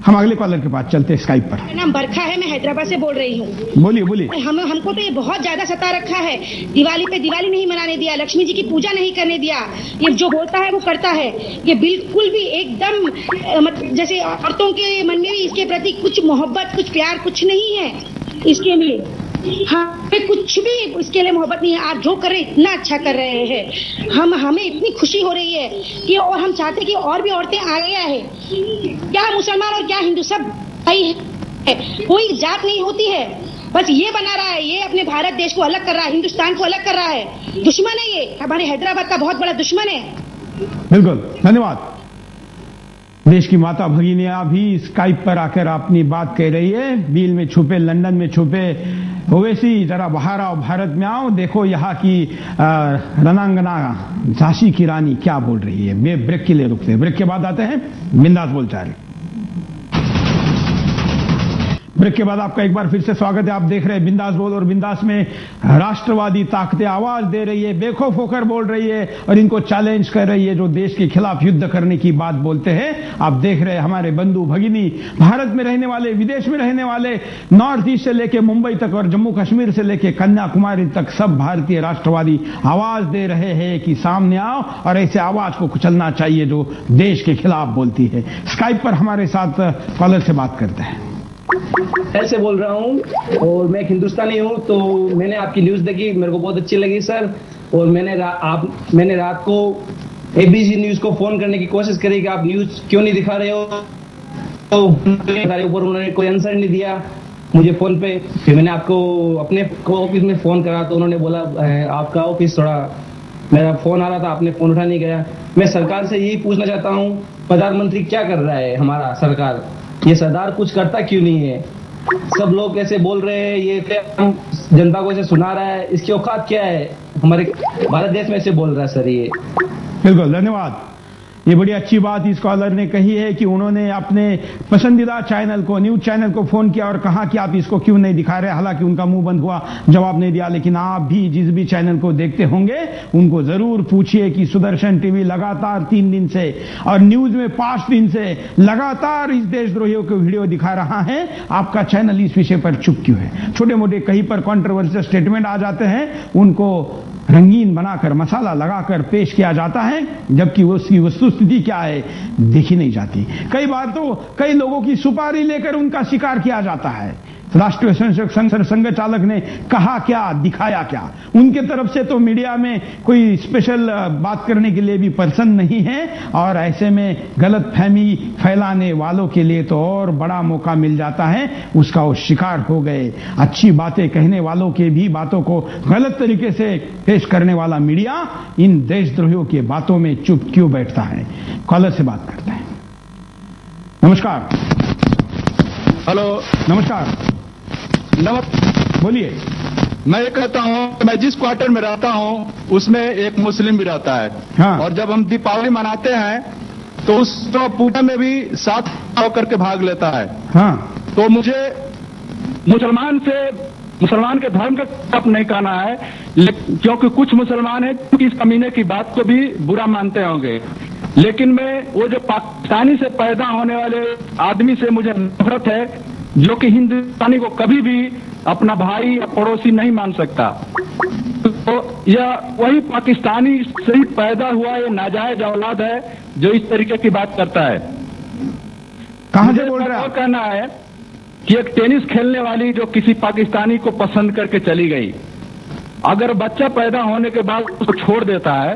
हम अगले कॉलर के पास चलते हैं स्काइप पर। मेरा नाम बरखा है, मैं हैदराबाद से बोल रही हूँ। बोलिए बोलिए। हमको तो ये बहुत ज्यादा सता रखा है। दिवाली पे दिवाली नहीं मनाने दिया, लक्ष्मी जी की पूजा नहीं करने दिया। ये जो बोलता है वो करता है। ये बिल्कुल भी एकदम जैसे औरतों के मन में भी इसके प्रति कुछ मोहब्बत, कुछ प्यार, कुछ नहीं है इसके लिए। हमें कुछ भी इसके लिए मोहब्बत नहीं है। आप जो कर रहे हैं इतना अच्छा कर रहे हैं, हमें इतनी खुशी हो रही है कि, और हम चाहते हैं कि और भी औरतें आगे आए। क्या मुसलमान और क्या हिंदू सब भाई है, कोई जात नहीं होती है। बस ये बना रहा है, ये अपने भारत देश को अलग कर रहा है, हिंदुस्तान को अलग कर रहा है। दुश्मन है ये, हमारे हैदराबाद का बहुत बड़ा दुश्मन है। बिल्कुल, धन्यवाद। देश की माता भगिनियां भी स्काइप पर आकर अपनी बात कह रही है। बील में छुपे, लंदन में छुपे ओवैसी, जरा बाहर आओ, भारत में आओ, देखो यहाँ की रणांगना झांसी की रानी क्या बोल रही है। ब्रेक के लिए रुकते हैं, ब्रेक के बाद आते हैं बिंदास बोलचाल। ब्रेक के बाद आपका एक बार फिर से स्वागत है। आप देख रहे हैं बिंदास बोल, और बिंदास में राष्ट्रवादी ताकतें आवाज दे रही है, बेखौफ होकर बोल रही है और इनको चैलेंज कर रही है जो देश के खिलाफ युद्ध करने की बात बोलते हैं। आप देख रहे हैं हमारे बंधु भगिनी, भारत में रहने वाले, विदेश में रहने वाले, नॉर्थ ईस्ट से लेके मुंबई तक और जम्मू कश्मीर से लेके कन्याकुमारी तक सब भारतीय राष्ट्रवादी आवाज दे रहे हैं कि सामने आओ और ऐसे आवाज को कुचलना चाहिए जो देश के खिलाफ बोलती है। स्काइप पर हमारे साथ कॉलर से बात करते हैं। ऐसे बोल रहा हूँ और मैं एक हिंदुस्तानी हूँ, तो मैंने आपकी न्यूज देखी, मेरे को बहुत अच्छी लगी सर। और मैंने रात को एबीसी न्यूज को फोन करने की कोशिश करी कि आप न्यूज क्यों नहीं दिखा रहे हो, तो ऊपर उन्होंने कोई आंसर नहीं दिया मुझे फोन पे। फिर मैंने आपको अपने ऑफिस में फोन करा तो उन्होंने बोला आपका ऑफिस थोड़ा, मेरा फोन आ रहा था, आपने फोन उठा नहीं गया। मैं सरकार से यही पूछना चाहता हूँ, प्रधानमंत्री क्या कर रहा है हमारा सरकार, ये सरदार कुछ करता क्यों नहीं है? सब लोग ऐसे बोल रहे हैं, ये जनता को ऐसे सुना रहा है, इसकी औकात क्या है? हमारे भारत देश में ऐसे बोल रहा है सर ये। बिल्कुल, धन्यवाद। ये बड़ी अच्छी बात इस कॉलर ने कही है कि उन्होंने अपने पसंदीदा चैनल को, न्यूज चैनल को फोन किया और कहा कि आप इसको क्यों नहीं दिखा रहे। हालांकि उनका मुंह बंद हुआ, जवाब नहीं दिया। लेकिन आप भी जिस भी चैनल को देखते होंगे उनको जरूर पूछिए कि सुदर्शन टीवी लगातार 3 दिन से और न्यूज में 5 दिन से लगातार इस देशद्रोहियों को वीडियो दिखा रहा है। आपका चैनल इस विषय पर चुप क्यों है? छोटे मोटे कहीं पर कंट्रोवर्शियल स्टेटमेंट आ जाते हैं, उनको रंगीन बनाकर, मसाला लगाकर पेश किया जाता है, जबकि उसकी वस्तुस्थिति क्या है देखी नहीं जाती। कई बार तो कई लोगों की सुपारी लेकर उनका शिकार किया जाता है। राष्ट्रीय संघ चालक ने कहा क्या, दिखाया क्या? उनके तरफ से तो मीडिया में कोई स्पेशल बात करने के लिए भी पर्सन नहीं है, और ऐसे में गलत फहमी फैलाने वालों के लिए तो और बड़ा मौका मिल जाता है, उसका वो शिकार हो गए। अच्छी बातें कहने वालों के भी बातों को गलत तरीके से पेश करने वाला मीडिया इन देशद्रोहियों की बातों में चुप क्यों बैठता है? कॉलर से बात करते हैं। नमस्कार। हेलो, नमस्कार। बोलिए। मैं ये कहता हूँ, मैं जिस क्वार्टर में रहता हूँ उसमें एक मुस्लिम भी रहता है। हाँ। और जब हम दीपावली मनाते हैं तो उस पूजा में भी साथ होकर के भाग लेता है। हाँ। तो मुझे मुसलमान के धर्म के खिलाफ नहीं कहना है, क्योंकि कुछ मुसलमान हैं कि इस कमीने की बात को भी बुरा मानते होंगे, लेकिन मैं वो जो पाकिस्तानी से पैदा होने वाले आदमी से मुझे नफरत है, जो कि हिंदुस्तानी को कभी भी अपना भाई या पड़ोसी नहीं मान सकता। तो यह वही पाकिस्तानी से पैदा हुआ ये नाजायज औलाद है जो इस तरीके की बात करता है। कहां से बोल रहा है? कहना है कि एक टेनिस खेलने वाली जो किसी पाकिस्तानी को पसंद करके चली गई, अगर बच्चा पैदा होने के बाद उसको छोड़ देता है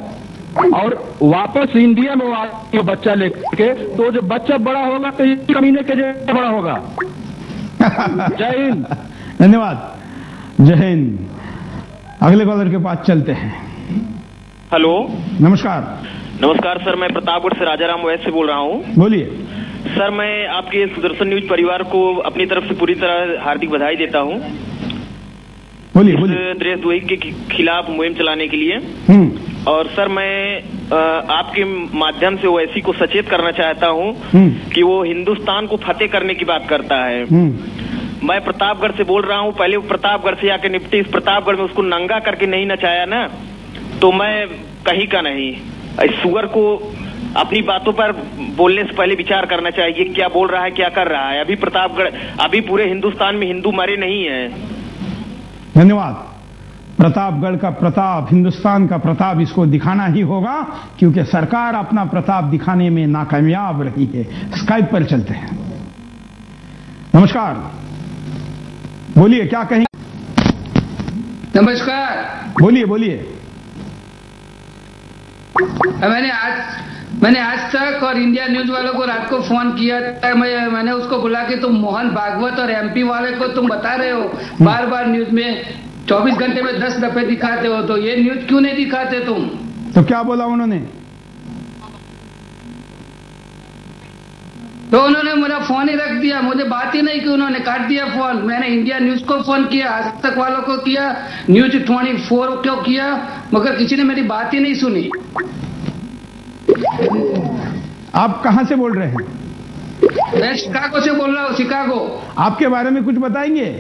और वापस इंडिया में वो बच्चा लेके, तो जब बच्चा बड़ा होगा तो इस कमीने के जैसे बड़ा होगा। जय हिंद। धन्यवाद। जय हिंद। अगले कॉलर के पास चलते हैं। हेलो, नमस्कार। नमस्कार सर, मैं प्रतापगढ़ से राजाराम वैश्य से बोल रहा हूँ। बोलिए सर। मैं आपके सुदर्शन न्यूज परिवार को अपनी तरफ से पूरी तरह हार्दिक बधाई देता हूँ। बोलिए। देशद्रोही के खिलाफ मुहिम चलाने के लिए। और सर, मैं आपके माध्यम से ओवैसी को सचेत करना चाहता हूँ कि वो हिंदुस्तान को फतेह करने की बात करता है। मैं प्रतापगढ़ से बोल रहा हूँ। पहले वो प्रतापगढ़ से आके निपटे, इस प्रतापगढ़ में उसको नंगा करके नहीं नचाया ना, तो मैं कहीं का नहीं। इस सुअर को अपनी बातों पर बोलने से पहले विचार करना चाहिए, क्या बोल रहा है, क्या कर रहा है। अभी प्रतापगढ़, अभी पूरे हिंदुस्तान में हिंदू मरे नहीं है। धन्यवाद। प्रतापगढ़ का प्रताप, हिंदुस्तान का प्रताप इसको दिखाना ही होगा, क्योंकि सरकार अपना प्रताप दिखाने में नाकामयाब रही है। स्काइप पर चलते हैं। नमस्कार, बोलिए, क्या कहेंगे? नमस्कार। बोलिए बोलिए। मैंने आज तक और इंडिया न्यूज वालों को रात को फोन किया था। मैंने उसको बोला कि तुम मोहन भागवत और एमपी वाले को तुम बता रहे हो बार बार न्यूज में 24 घंटे में 10 दफे दिखाते हो, तो ये न्यूज क्यों नहीं दिखाते तुम? तो क्या बोला उन्होंने? तो उन्होंने मेरा फोन ही रख दिया, मुझे बात ही नहीं की, उन्होंने काट दिया फोन। मैंने इंडिया न्यूज को फोन किया, आज तक वालों को किया, न्यूज 24 को किया, मगर किसी ने मेरी बात ही नहीं सुनी। आप कहां से बोल रहे हैं? मैं शिकागो से बोल रहा हूँ, शिकागो। आपके बारे में कुछ बताएंगे?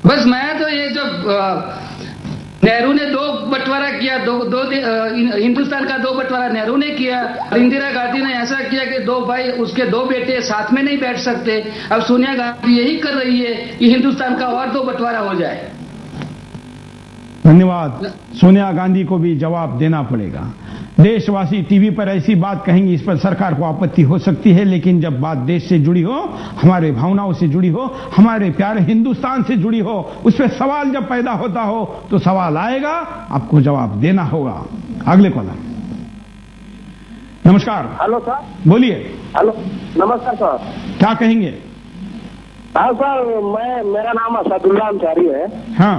बस मैं तो ये जो नेहरू ने 2 बंटवारा किया, हिंदुस्तान का 2 बंटवारा नेहरू ने किया, इंदिरा गांधी ने ऐसा किया कि 2 भाई उसके 2 बेटे साथ में नहीं बैठ सकते। अब सोनिया गांधी यही कर रही है कि हिंदुस्तान का और 2 बंटवारा हो जाए। धन्यवाद। सोनिया गांधी को भी जवाब देना पड़ेगा। देशवासी टीवी पर ऐसी बात कहेंगे, इस पर सरकार को आपत्ति हो सकती है, लेकिन जब बात देश से जुड़ी हो, हमारे भावनाओं से जुड़ी हो, हमारे प्यारे हिंदुस्तान से जुड़ी हो, उस पर सवाल जब पैदा होता हो तो सवाल आएगा, आपको जवाब देना होगा। अगले कॉलर। नमस्कार। Hello sir. बोलिए। हेलो, नमस्कार सर। क्या कहेंगे? हाँ सर, मेरा नाम असदुल्ला अंसारी है। हाँ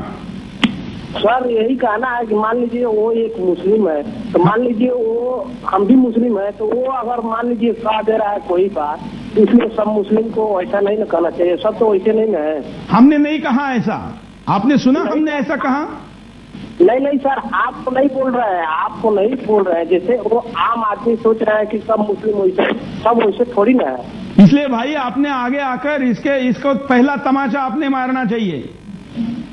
सर, यही कहना है कि मान लीजिए वो एक मुस्लिम है, तो मान लीजिए वो हम भी मुस्लिम है, तो वो अगर मान लीजिए कह दे रहा है कोई बात, इसलिए सब मुस्लिम को ऐसा नहीं न कहना चाहिए। सब तो वैसे नहीं न है। हमने नहीं कहा ऐसा, आपने सुना हमने ऐसा कहा? नहीं सर, आप तो नहीं बोल रहे हैं, आपको नहीं बोल रहे हैं। जैसे वो आम आदमी सोच रहा है कि सब मुस्लिम वैसे, सब वैसे थोड़ी ना है। इसलिए भाई आपने आगे आकर इसको पहला तमाचा आपने मारना चाहिए।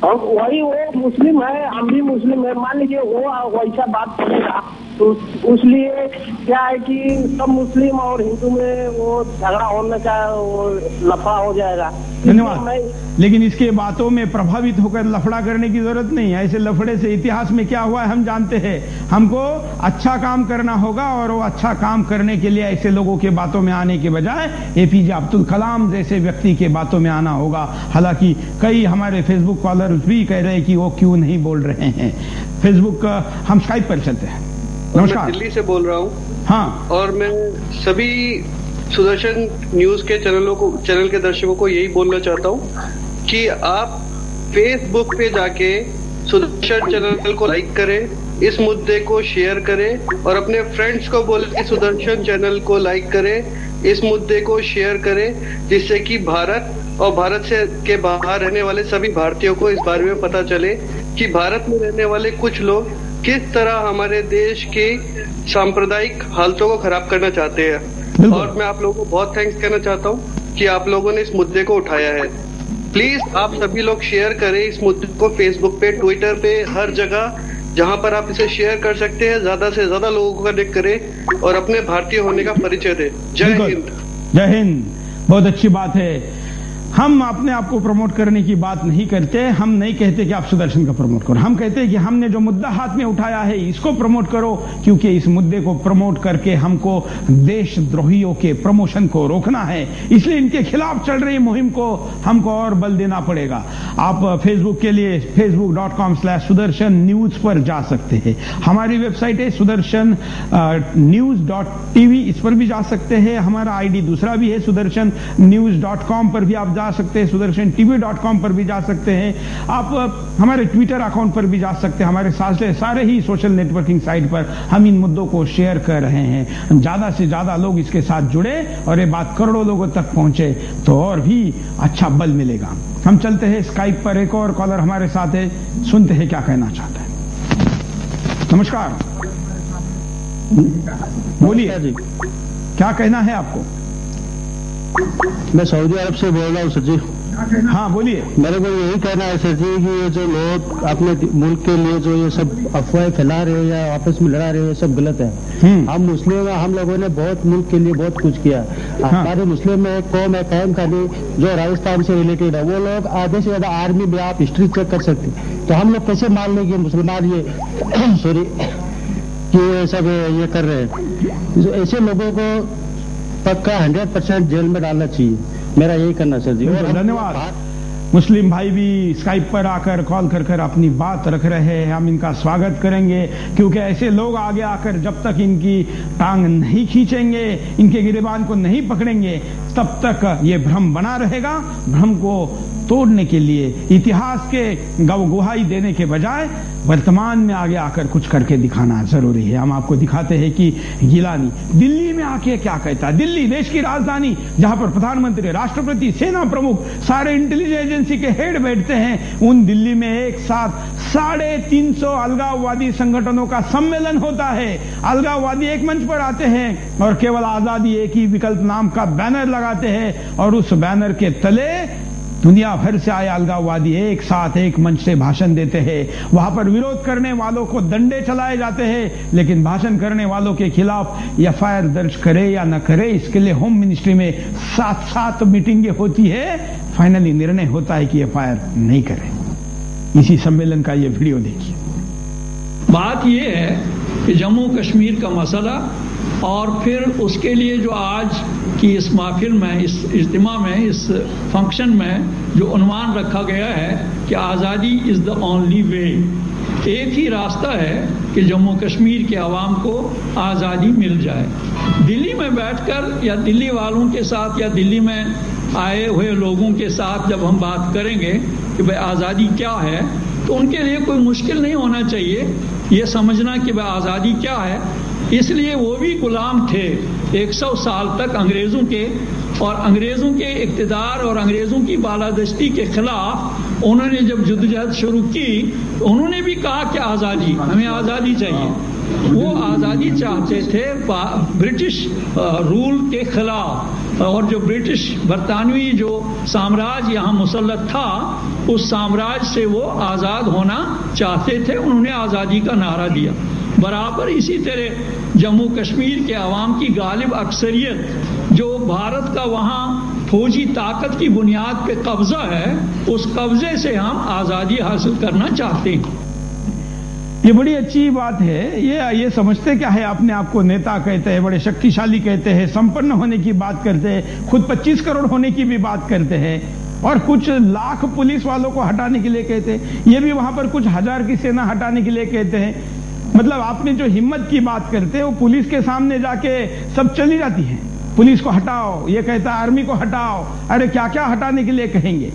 और वही वो मुस्लिम है, हम भी मुस्लिम है, मान लीजिए वो वैसा बात करेगा तो इसलिए क्या है कि सब मुस्लिम और हिंदू में वो झगड़ा होने का वो लफड़ा हो जाएगा। धन्यवाद। लेकिन इसके बातों में प्रभावित होकर लफड़ा करने की जरूरत नहीं है। ऐसे लफड़े से इतिहास में क्या हुआ है हम जानते हैं। हमको अच्छा काम करना होगा और वो अच्छा काम करने के लिए ऐसे लोगों के बातों में आने के बजाय एपीजे अब्दुल कलाम जैसे व्यक्ति के बातों में आना होगा। हालांकि कई हमारे फेसबुक कॉलर्स भी कह रहे हैं कि वो क्यों नहीं बोल रहे हैं। फेसबुक हम स्काइप पर चलते हैं। नमस्कार। मैं दिल्ली से बोल रहा हूँ। हाँ। और मैं सभी सुदर्शन न्यूज के चैनल के दर्शकों को यही बोलना चाहता हूँ कि आप फेसबुक पे जाके सुदर्शन चैनल को लाइक करें, इस मुद्दे को शेयर करें और अपने फ्रेंड्स को बोले कि सुदर्शन चैनल को लाइक करें, इस मुद्दे को शेयर करें, जिससे कि भारत और भारत से के बाहर रहने वाले सभी भारतीयों को इस बारे में पता चले कि भारत में रहने वाले कुछ लोग किस तरह हमारे देश की सांप्रदायिक हालतों को खराब करना चाहते हैं। और मैं आप लोगों को बहुत थैंक्स कहना चाहता हूँ कि आप लोगों ने इस मुद्दे को उठाया है। प्लीज आप सभी लोग शेयर करें इस मुद्दे को, फेसबुक पे, ट्विटर पे, हर जगह जहाँ पर आप इसे शेयर कर सकते हैं, ज्यादा से ज्यादा लोगों को कनेक्ट करें और अपने भारतीय होने का परिचय दें। जय हिंद। जय हिंद। बहुत अच्छी बात है। हम अपने आप को प्रमोट करने की बात नहीं करते। हम नहीं कहते कि आप सुदर्शन का प्रमोट करो। हम कहते हैं कि हमने जो मुद्दा हाथ में उठाया है इसको प्रमोट करो, क्योंकि इस मुद्दे को प्रमोट करके हमको देशद्रोहियों के प्रमोशन को रोकना है। इसलिए इनके खिलाफ चल रही मुहिम को हमको और बल देना पड़ेगा। आप फेसबुक के लिए facebook.com/सुदर्शन न्यूज पर जा सकते हैं। हमारी वेबसाइट है सुदर्शन news.tv, इस पर भी जा सकते हैं। हमारा आईडी दूसरा भी है sudarshannews.com पर भी आप जा सकते हैं, sudarshanTV.com पर भी जा सकते हैं। आप हमारे ट्विटर अकाउंट पर भी जा सकते हैं। हमारे सारे ही सोशल नेटवर्किंग साइट पर हम इन मुद्दों को शेयर कर रहे हैं। ज्यादा से ज्यादा लोग इसके साथ जुड़े और ये बात करोड़ों लोगों तक पहुंचे तो और भी अच्छा बल मिलेगा। हम चलते हैं स्काइप पर। एक और कॉलर हमारे साथ है, सुनते हैं क्या कहना चाहता है। नमस्कार, बोलिए जी, क्या कहना है आपको? मैं सऊदी अरब से बोल रहा हूँ सर जी। हाँ बोलिए। मेरे को यही कहना है सर जी कि ये जो लोग अपने मुल्क के लिए जो ये सब अफवाहें फैला रहे हो या आपस में लड़ा रहे हो, ये सब गलत है। हम मुस्लिम, हम लोगों ने बहुत मुल्क के लिए बहुत कुछ किया। हमारे मुस्लिम में एक कौम है, कैम खानी, जो राजस्थान से रिलेटेड है। वो लोग आधे से ज्यादा आर्मी में आप हिस्ट्री चेक कर सकते, तो हम लोग कैसे मान लेंगे मुसलमान ये सॉरी कि ये सब ये कर रहे हैं। ऐसे लोगों को पक्का 100% जेल में डालना चाहिए। मेरा यही करना सर जी। और धन्यवाद। मुस्लिम भाई भी स्काइप पर आकर कॉल कर कर अपनी बात रख रहे हैं, हम इनका स्वागत करेंगे, क्योंकि ऐसे लोग आगे आकर जब तक इनकी टांग नहीं खींचेंगे, इनके गिरेबान को नहीं पकड़ेंगे, तब तक ये भ्रम बना रहेगा। भ्रम को तोड़ने के लिए इतिहास के गवाही देने के बजाय वर्तमान में आगे आकर कुछ करके दिखाना जरूरी है। हम आपको दिखाते हैं कि गिलानी दिल्ली में आके क्या कहता है। दिल्ली देश की राजधानी, जहां पर प्रधानमंत्री, राष्ट्रपति, सेना प्रमुख, सारे इंटेलिजेंस एजेंसी के हेड बैठते हैं, उन दिल्ली में एक साथ 350 अलगाववादी संगठनों का सम्मेलन होता है। अलगाववादी एक मंच पर आते हैं और केवल आजादी एक ही विकल्प नाम का बैनर लगाते हैं, और उस बैनर के तले दुनिया भर से आए अलगाववादी एक साथ एक मंच से भाषण देते हैं। वहां पर विरोध करने वालों को डंडे चलाए जाते हैं, लेकिन भाषण करने वालों के खिलाफ एफआईआर दर्ज करे या न करे, इसके लिए होम मिनिस्ट्री में 7 मीटिंगें होती है, फाइनली निर्णय होता है कि एफआईआर नहीं करें। इसी सम्मेलन का ये वीडियो देखिए। बात यह है कि जम्मू कश्मीर का मसला और फिर उसके लिए जो आज की इस महफिल में, इस इज्तिमा में, इस फंक्शन में जो उन्वान रखा गया है कि आज़ादी इज़ द ओनली वे, एक ही रास्ता है कि जम्मू कश्मीर के अवाम को आज़ादी मिल जाए। दिल्ली में बैठकर या दिल्ली वालों के साथ या दिल्ली में आए हुए लोगों के साथ जब हम बात करेंगे कि भाई आज़ादी क्या है, तो उनके लिए कोई मुश्किल नहीं होना चाहिए ये समझना कि भाई आज़ादी क्या है। इसलिए वो भी गुलाम थे 100 साल तक अंग्रेजों के, और अंग्रेजों के इक़्तिदार और अंग्रेजों की बालादस्ती के खिलाफ उन्होंने जब जद्दोजहद शुरू की तो उन्होंने भी कहा कि आज़ादी, हमें आज़ादी चाहिए। वो आज़ादी चाहते थे ब्रिटिश रूल के खिलाफ, और जो ब्रिटिश बरतानवी जो साम्राज्य यहाँ मुसल्लत था, उस साम्राज्य से वो आज़ाद होना चाहते थे। उन्होंने आज़ादी का नारा दिया। बराबर इसी तरह जम्मू कश्मीर के अवाम की गालिब अक्सरियत जो भारत का वहाँ फौजी ताकत की बुनियाद पे कब्जा है, उस कब्जे से हम आज़ादी हासिल करना चाहते हैं। ये बड़ी अच्छी बात है। ये समझते क्या है, अपने आप को नेता कहते हैं, बड़े शक्तिशाली कहते हैं, संपन्न होने की बात करते हैं, खुद 25 करोड़ होने की भी बात करते हैं, और कुछ लाख पुलिस वालों को हटाने के लिए कहते हैं। ये भी वहां पर कुछ हजार की सेना हटाने के लिए कहते हैं। मतलब आपने जो हिम्मत की बात करते हैं, वो पुलिस के सामने जाके सब चली जाती है। पुलिस को हटाओ, ये कहता है आर्मी को हटाओ, अरे क्या क्या हटाने के लिए कहेंगे।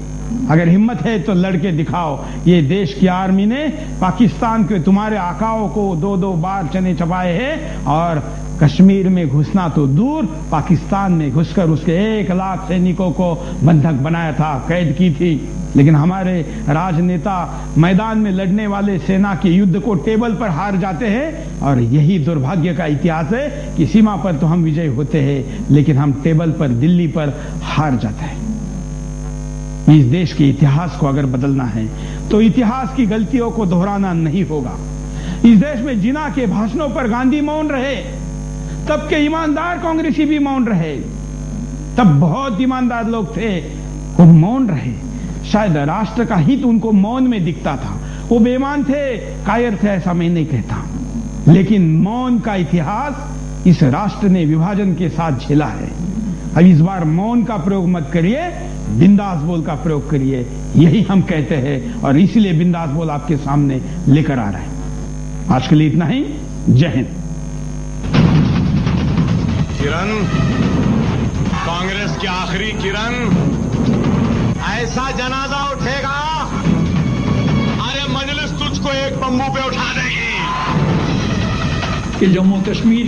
अगर हिम्मत है तो लड़के दिखाओ। ये देश की आर्मी ने पाकिस्तान के तुम्हारे आकाओं को 2-2 बार चने चबाए हैं, और कश्मीर में घुसना तो दूर, पाकिस्तान में घुसकर उसके 1 लाख सैनिकों को बंधक बनाया था, कैद की थी। लेकिन हमारे राजनेता मैदान में लड़ने वाले सेना के युद्ध को टेबल पर हार जाते हैं, और यही दुर्भाग्य का इतिहास है कि सीमा पर तो हम विजय होते हैं, लेकिन हम टेबल पर, दिल्ली पर हार जाते हैं। इस देश के इतिहास को अगर बदलना है तो इतिहास की गलतियों को दोहराना नहीं होगा। इस देश में जिन्ना के भाषणों पर गांधी मौन रहे, तब के ईमानदार कांग्रेसी भी मौन रहे, तब बहुत ईमानदार लोग थे, वो मौन रहे। शायद राष्ट्र का हित उनको मौन में दिखता था। वो बेईमान थे, कायर थे, ऐसा मैं नहीं कहता, लेकिन मौन का इतिहास इस राष्ट्र ने विभाजन के साथ झेला है। अब इस बार मौन का प्रयोग मत करिए, बिंदास बोल का प्रयोग करिए, यही हम कहते हैं, और इसलिए बिंदास बोल आपके सामने लेकर आ रहे हैं। आज के लिए इतना ही। जय हिंद। किरण, कांग्रेस की आखिरी किरण, ऐसा जनाजा उठेगा, अरे मजलिस तुझको एक बम्बू पे उठा देगी। कि जम्मू कश्मीर